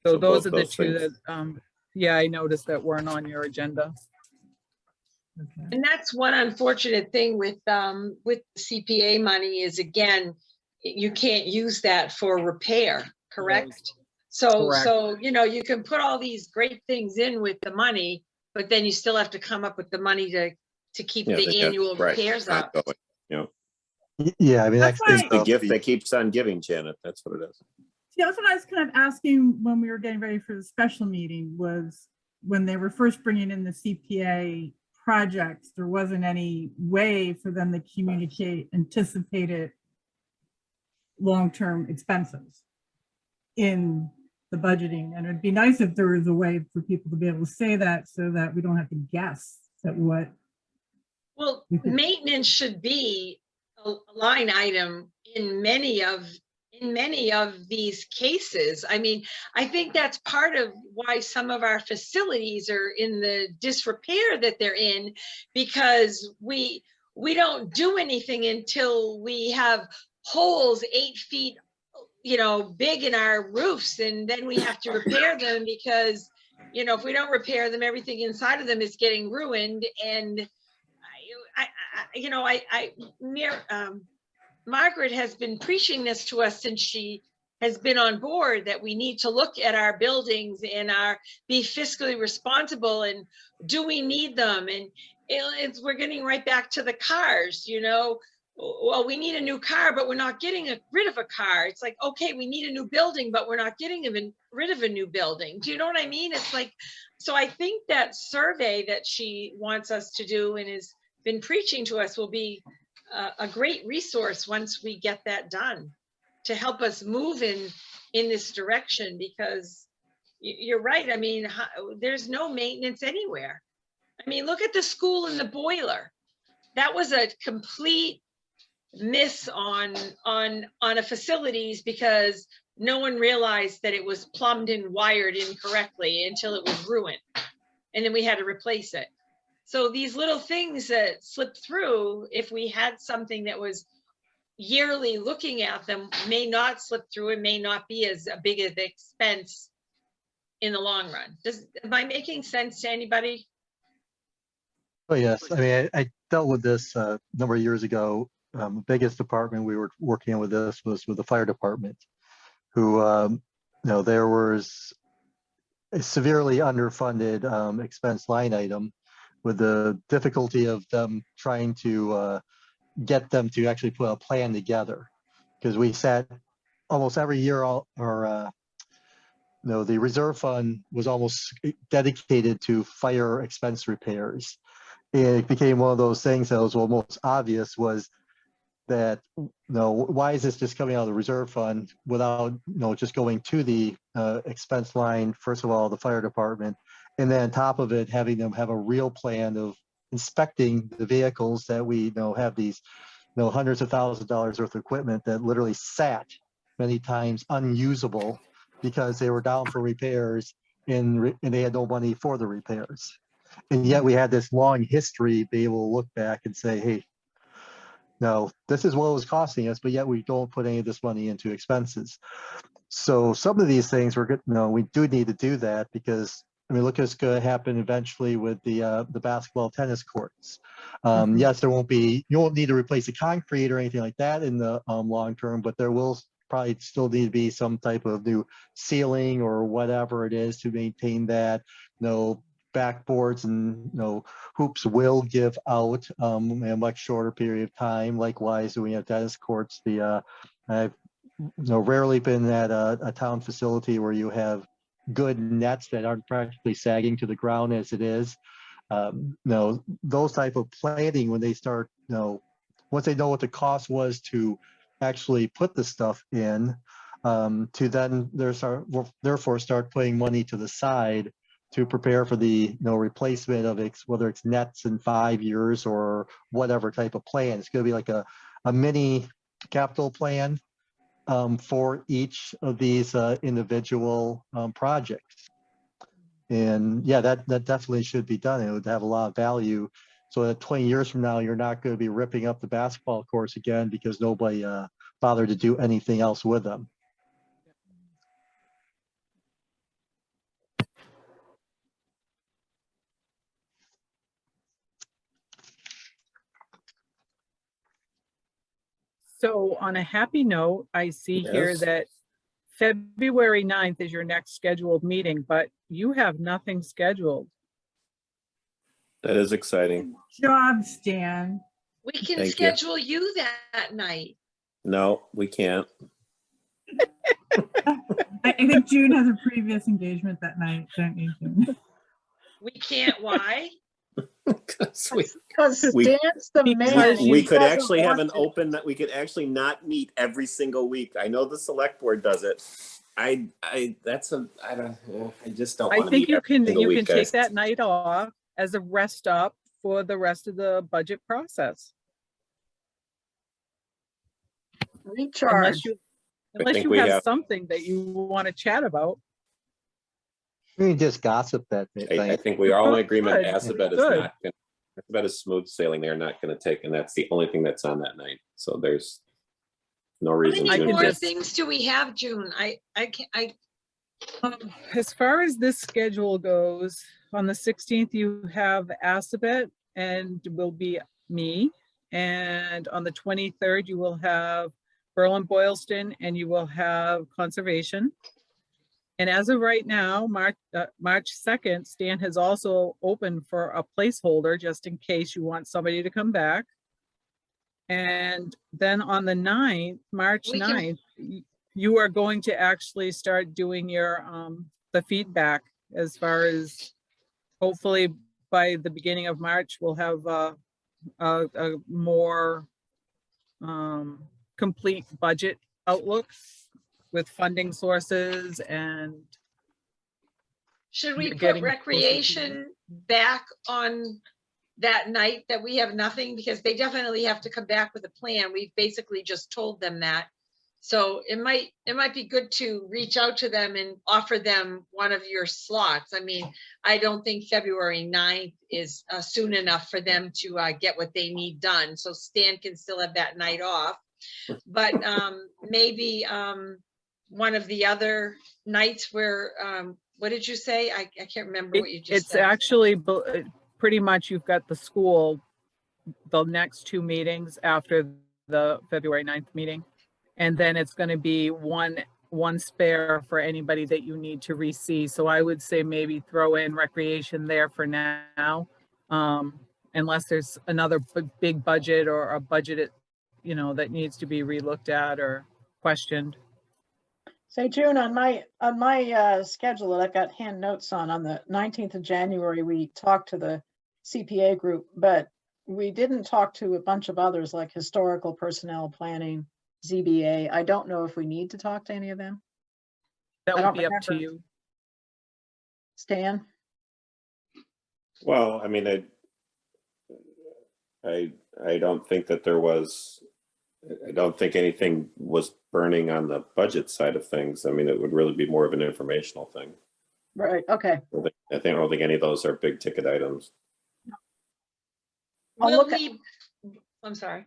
So So those both are the those two things. that, yeah, I noticed that weren't on your agenda. And that's one unfortunate thing with CPA money is, again, you can't use that for repair, correct? So, Correct. you know, you can put all these great things in with the money, but then you still have to come up with the money to keep Yeah, they the got- annual right, repairs up. ongoing, you know. Yeah, I mean, That's that's why- The gift that keeps on giving, Janet. That's what it is. See, that's what I was kind of asking when we were getting ready for the special meeting, was when they were first bringing in the CPA projects, there wasn't any way for them to communicate anticipated long-term expenses in the budgeting. And it'd be nice if there was a way for people to be able to say that so that we don't have to guess at what. Well, maintenance should be a a line item in many of these cases. I mean, I think that's part of why some of our facilities are in the disrepair that they're in, because we don't do anything until we have holes 8 feet, big in our roofs, and then we have to repair them because, if we don't repair them, everything inside of them is getting ruined. And Margaret has been preaching this to us since she has been on board, that we need to look at our buildings and be fiscally responsible, and do we need them? And we're getting right back to the cars, well, we need a new car, but we're not getting rid of a car. It's like, okay, we need a new building, but we're not getting rid of a new building. Do you know what I mean? It's like, so I think that survey that she wants us to do and has been preaching to us will be a great resource once we get that done, to help us move in this direction, because you're right. I mean, there's no maintenance anywhere. I mean, look at the school and the boiler. That was a complete miss on a facilities, because no one realized that it was plumbed and wired incorrectly until it was ruined, and then we had to replace it. So these little things that slip through, if we had something that was yearly looking at them, may not slip through and may not be as big of an expense in the long run. Am I making sense to anybody? Oh, yes. I mean, I dealt with this a number of years ago. The biggest department we were working with this was with the fire department, who, there was a severely underfunded expense line item, with the difficulty of them trying to get them to actually put a plan together. Because we sat almost every year, the reserve fund was almost dedicated to fire expense repairs. It became one of those things that was almost obvious, was that, why is this just coming out of the reserve fund without, just going to the expense line, first of all, the fire department, and then on top of it, having them have a real plan of inspecting the vehicles that we have these, hundreds of thousands of dollars worth of equipment that literally sat many times unusable because they were down for repairs and they had no money for the repairs. And yet we had this long history, be able to look back and say, hey, no, this is what it was costing us, but yet we don't put any of this money into expenses. So some of these things we do need to do that, because look what's going to happen eventually with the basketball, tennis courts. Yes, you won't need to replace the concrete or anything like that in the long term, but there will probably still need to be some type of new ceiling or whatever it is to maintain that. Backboards and hoops will give out in a much shorter period of time. Likewise, when we have tennis courts, I've rarely been at a town facility where you have good nets that aren't practically sagging to the ground as it is. Those type of planning, when they start, once they know what the cost was to actually put the stuff in, to then therefore start putting money to the side to prepare for the replacement of it, whether it's nets in 5 years or whatever type of plan. It's going to be like a mini capital plan for each of these individual projects. And yeah, that definitely should be done. It would have a lot of value. So that 20 years from now, you're not going to be ripping up the basketball courts again because nobody bothered to do anything else with them. So on a happy note, I see here Yes. that February 9th is your next scheduled meeting, but you have nothing scheduled. That is exciting. Job, Stan. We can Thank you. schedule you that night. No, we can't. I think June has a previous engagement that night, don't you, June? We can't, why? Because we Because We- Stan's the man. and we he could doesn't actually have want an to. open, that we could actually not meet every single week. I know the select board does it. I just don't I want to think meet you every can single week, take guys. that night off as a rest up for the rest of the budget process. Recharge. Unless think you we have have- something that you want to chat about. We can just gossip that I thing. think we are all in agreement. Good, Assabet is good. not, Assabet is smooth sailing. They're not going to take, and that's the only thing that's on that night. So there's no How reason many to more adjust. things do we have, June? I can't, As far as this schedule goes, on the 16th, you have Assabet and will be me. And on the 23rd, you will have Berlin Boylston and you will have Conservation. And as of right now, March 2nd, Stan has also opened for a placeholder just in case you want somebody to come back. And then on the 9th, March We can- 9th, you are going to actually start doing your the feedback as far as hopefully by the beginning of March, we'll have a more complete budget outlook with funding sources and should we You're put getting closer to recreation back on that night that we have nothing? Because they definitely have to come back with a plan. We've basically just told them that. So it might be good to reach out to them and offer them one of your slots. I mean, I don't think February 9th is soon enough for them to get what they need done. So Stan can still have that night off. But maybe one of the other nights where, what did you say? I can't remember what you just it's said. actually pretty much you've got the school, the next two meetings after the February 9th meeting. And then it's going to be one spare for anybody that you need to re-see. So I would say maybe throw in recreation there for now. Unless there's another big budget or a budget, that needs to be relooked at or questioned. Say, June, on my schedule that I've got hand notes on the 19th of January, we talked to the CPA group, but we didn't talk to a bunch of others like historical personnel planning, ZBA. I don't know if we need to talk to any of them. That I would don't be up to remember. you. Stan? Well, I mean, I don't think that I don't think anything was burning on the budget side of things. I mean, it would really be more of an informational thing. Right, okay. I don't think any of those are big ticket items. I'll Will look at- we, I'm sorry.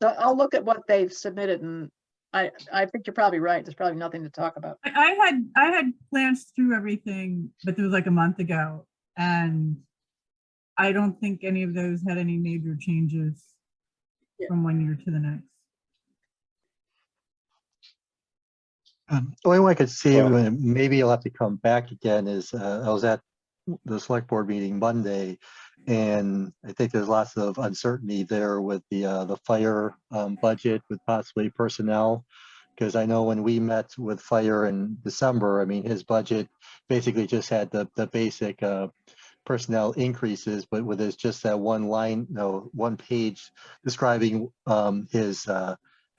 I'll look at what they've submitted, and I think you're probably right. There's probably nothing to talk about. I had glanced through everything, but it was like a month ago, and I don't think any of those had any major changes from one year to the next. The only one I could see, Well- maybe you'll have to come back again, is I was at the select board meeting Monday, and I think there's lots of uncertainty there with the fire budget with possibly personnel. Because I know when we met with fire in December, I mean, his budget basically just had the basic personnel increases, but with just that one line, one page describing his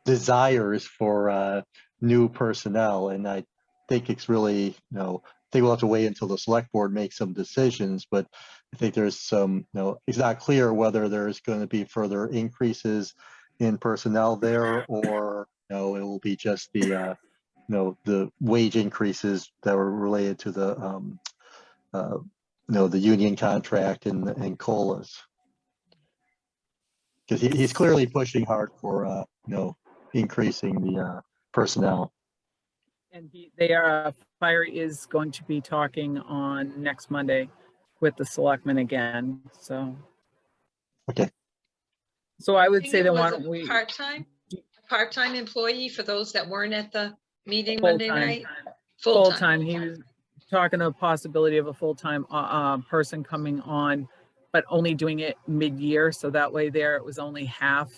desires for new personnel. And I think it's really, I think we'll have to wait until the select board makes some decisions, but I think there's some, it's not clear whether there's going to be further increases in personnel there, or it will be just the wage increases that were related to the the union contract and COLAs. Because he's clearly pushing hard for increasing the personnel. And fire is going to be talking on next Monday with the selectmen again, so. Okay. So I would think say it that was why a don't we. Part-time employee for those that weren't at the meeting Monday Full-time. night? Full-time, he was talking a possibility of a full-time person coming on, but only doing it mid-year, so that way there it was only half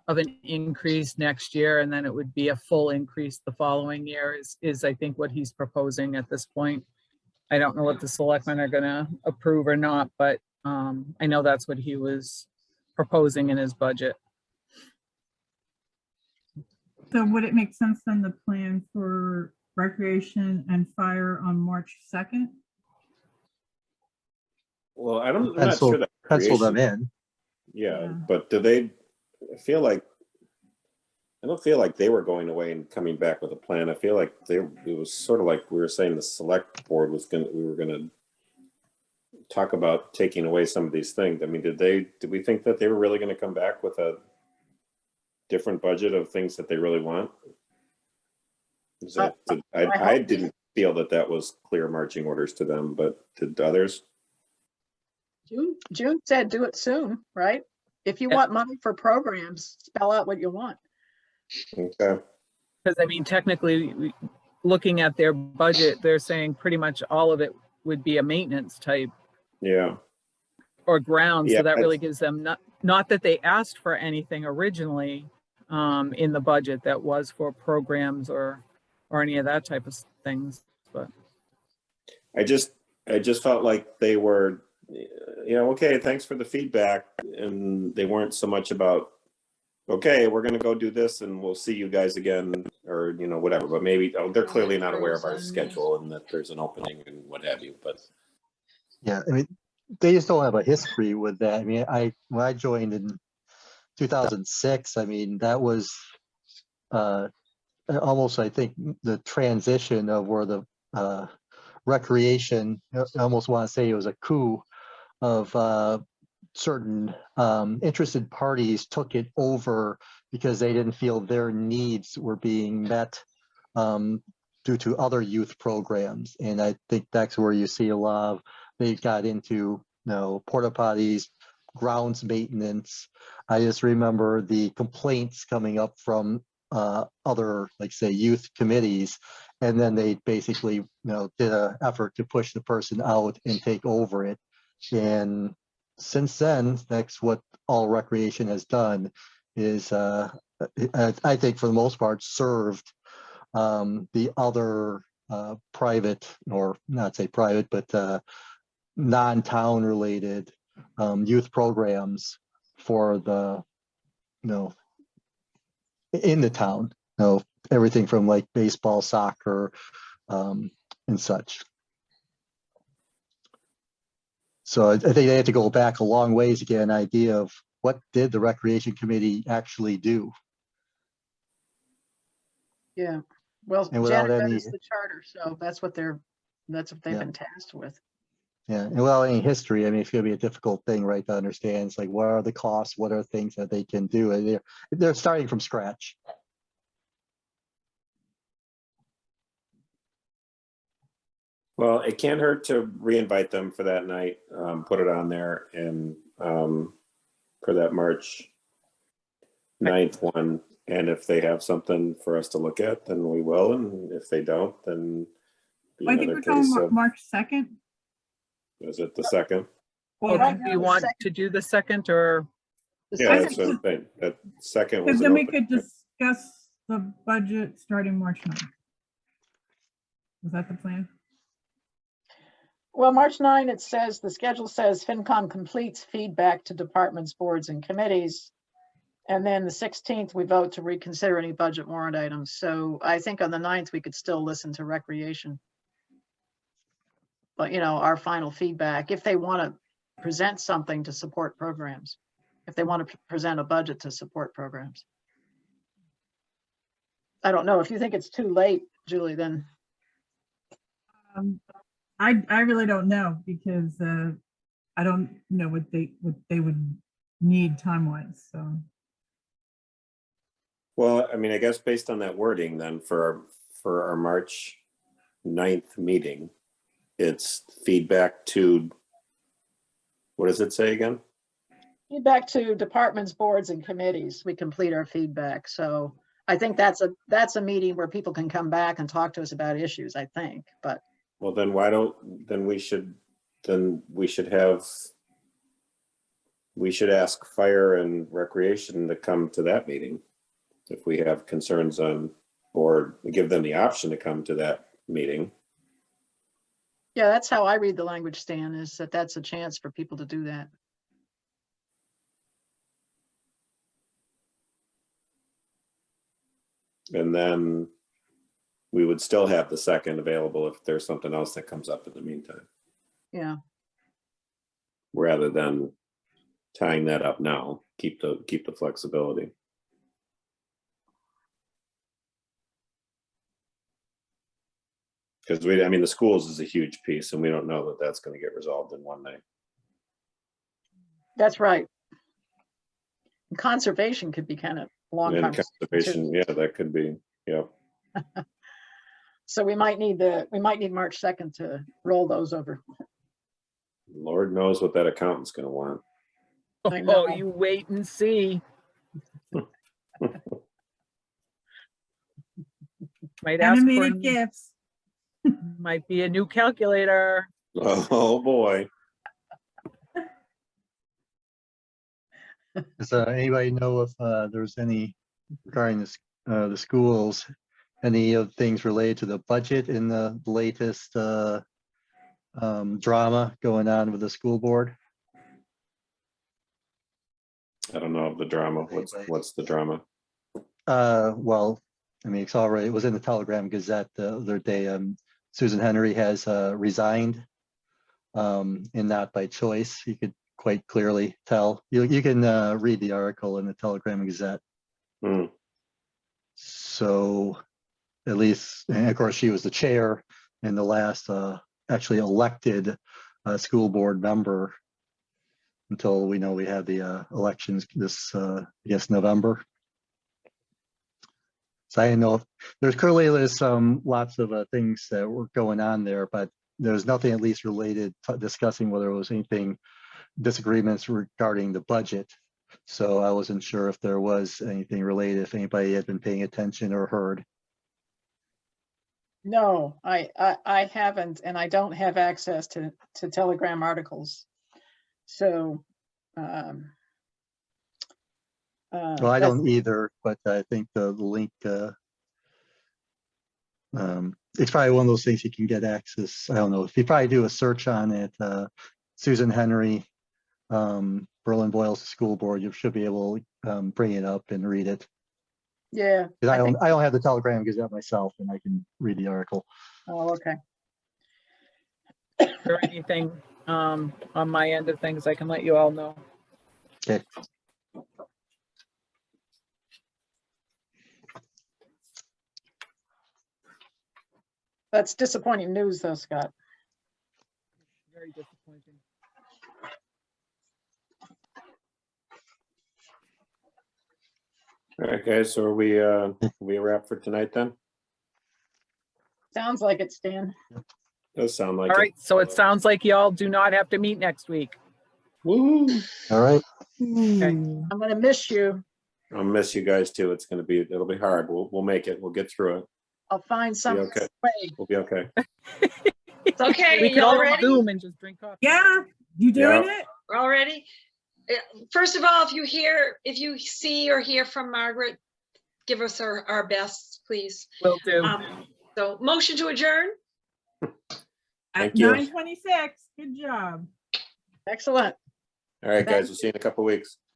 of an increase next year, and then it would be a full increase the following year is I think what he's proposing at this point. I don't know what the selectmen are gonna approve or not, but I know that's what he was proposing in his budget. So would it make sense then to plan for recreation and fire on March 2nd? Well, I'm not sure that Pencil them creation- in. Yeah, Yeah. but I feel like I don't feel like they were going away and coming back with a plan. I feel like it was sort of like we were saying the select board we were gonna talk about taking away some of these things. I mean, did we think that they were really gonna come back with a different budget of things that they really want? I didn't feel that was clear marching orders to them, but did others? June said do it soon, right? If you Yeah. want money for programs, spell out what you want. Okay. Because I mean, technically, looking at their budget, they're saying pretty much all of it would be a maintenance type Yeah. or ground. Yeah, So that really gives them not that they asked for anything originally in the budget that was for programs or any of that type of things. But I just felt like they were, okay, thanks for the feedback. And they weren't so much about, okay, we're going to go do this and we'll see you guys again, or, whatever. But maybe they're clearly not aware of our schedule and that there's an opening and what have you. But Yeah, I mean, they just don't have a history with that. I mean, when I joined in 2006, I mean, that was almost, I think, the transition of where the recreation, I almost want to say it was a coup of certain interested parties took it over because they didn't feel their needs were being met due to other youth programs. And I think that's where you see a lot of, they got into, porta potties, grounds maintenance. I just remember the complaints coming up from other, like say, youth committees, and then they basically, did an effort to push the person out and take over it. And since then, that's what all recreation has done is, I think for the most part, served the other private, or not say private, but non-town related youth programs for the, in the town, everything from like baseball, soccer, and such. So I think they had to go back a long ways to get an idea of what did the recreation committee actually do. Yeah, well, And without Janet any, is the charter, so that's what they've Yeah. been tasked with. yeah, and without any history, I mean, it's gonna be a difficult thing, right, to understand. It's like, what are the costs? What are things that they can do? And they're starting from scratch. well, it can't hurt to reinvite them for that night, put it on there, and for that March 9th one. And if they have something for us to look at, then we will. And if they don't, then be I think another we're talking case about of, March 2nd. is it the second? well, Right do now, you the want second- to do the second or? the Yeah, second- that's what I'm saying. That second was Because an then we open. could discuss the budget starting March 9th. Is that the plan? Well, March 9, it says, the schedule says FinCom completes feedback to departments, boards, and committees. And then the 16th, we vote to reconsider any budget warrant items. So I think on the 9th, we could still listen to recreation. But, our final feedback, if they want to present something to support programs, if they want to present a budget to support programs. I don't know. If you think it's too late, Julie, then I really don't know because I don't know what they would need time-wise, so. Well, I mean, I guess based on that wording, then for our March 9th meeting, it's feedback to, what does it say again? feedback to departments, boards, and committees. We complete our feedback. So I think that's a meeting where people can come back and talk to us about issues, I think, but. Well, then we should ask fire and recreation to come to that meeting. If we have concerns on, or give them the option to come to that meeting. Yeah, that's how I read the language, Stan, is that that's a chance for people to do that. And then we would still have the second available if there's something else that comes up in the meantime, Yeah, rather than tying that up now. Keep the flexibility. Because I mean, the schools is a huge piece and we don't know that that's going to get resolved in one night. That's right. Conservation could be kind of long And conversation too. conservation, yeah, that could be, yeah. So we might need March 2nd to roll those over. Lord knows what that accountant's going to want. I know. Oh, you wait and see. Might ask for, Animated gifts. might be a new calculator. Oh, boy. Does anybody know if there's any regarding the schools, any of things related to the budget in the latest drama going on with the school board? I don't know of the drama. What's the drama? Well, I mean, it was in the Telegram Gazette the other day. Susan Henry has resigned, and not by choice. You could quite clearly tell. You can read the article in the Telegram Gazette. Hmm. So at least, and of course, she was the chair and the last actually elected school board member until we know we have the elections this, I guess, November. So I didn't know if there's some lots of things that were going on there, but there's nothing at least related to discussing whether it was anything disagreements regarding the budget. So I wasn't sure if there was anything related, if anybody had been paying attention or heard. No, I haven't, and I don't have access to Telegram articles. So, Well, I don't either, but I think the link, it's probably one of those things you can get access. I don't know, if you probably do a search on it, Susan Henry, Berlin Boyles School Board, you should be able to bring it up and read it. yeah. I don't have the Telegram Gazette myself, and I can read the article. Oh, okay. Or anything on my end of things, I can let you all know. Okay. That's disappointing news though, Scott. Very disappointing. All right, guys, so are we a wrap for tonight then? Sounds like it, Stan. Does sound like All it. right, so it sounds like y'all do not have to meet next week. Woo! All right. Okay. I'm gonna miss you. I'll miss you guys too. It'll be hard. We'll make it. We'll get through it. I'll find some okay. way. We'll be okay. It's okay. We could Y'all all ready? Zoom and just drink coffee. Yeah, you doing Yeah. it? We're all ready? First of all, if you see or hear from Margaret, give us our best, please. Will do. So motion to adjourn? Thank At you. 9:26. Good job. Excellent. All right, guys. We'll see you in a couple of weeks.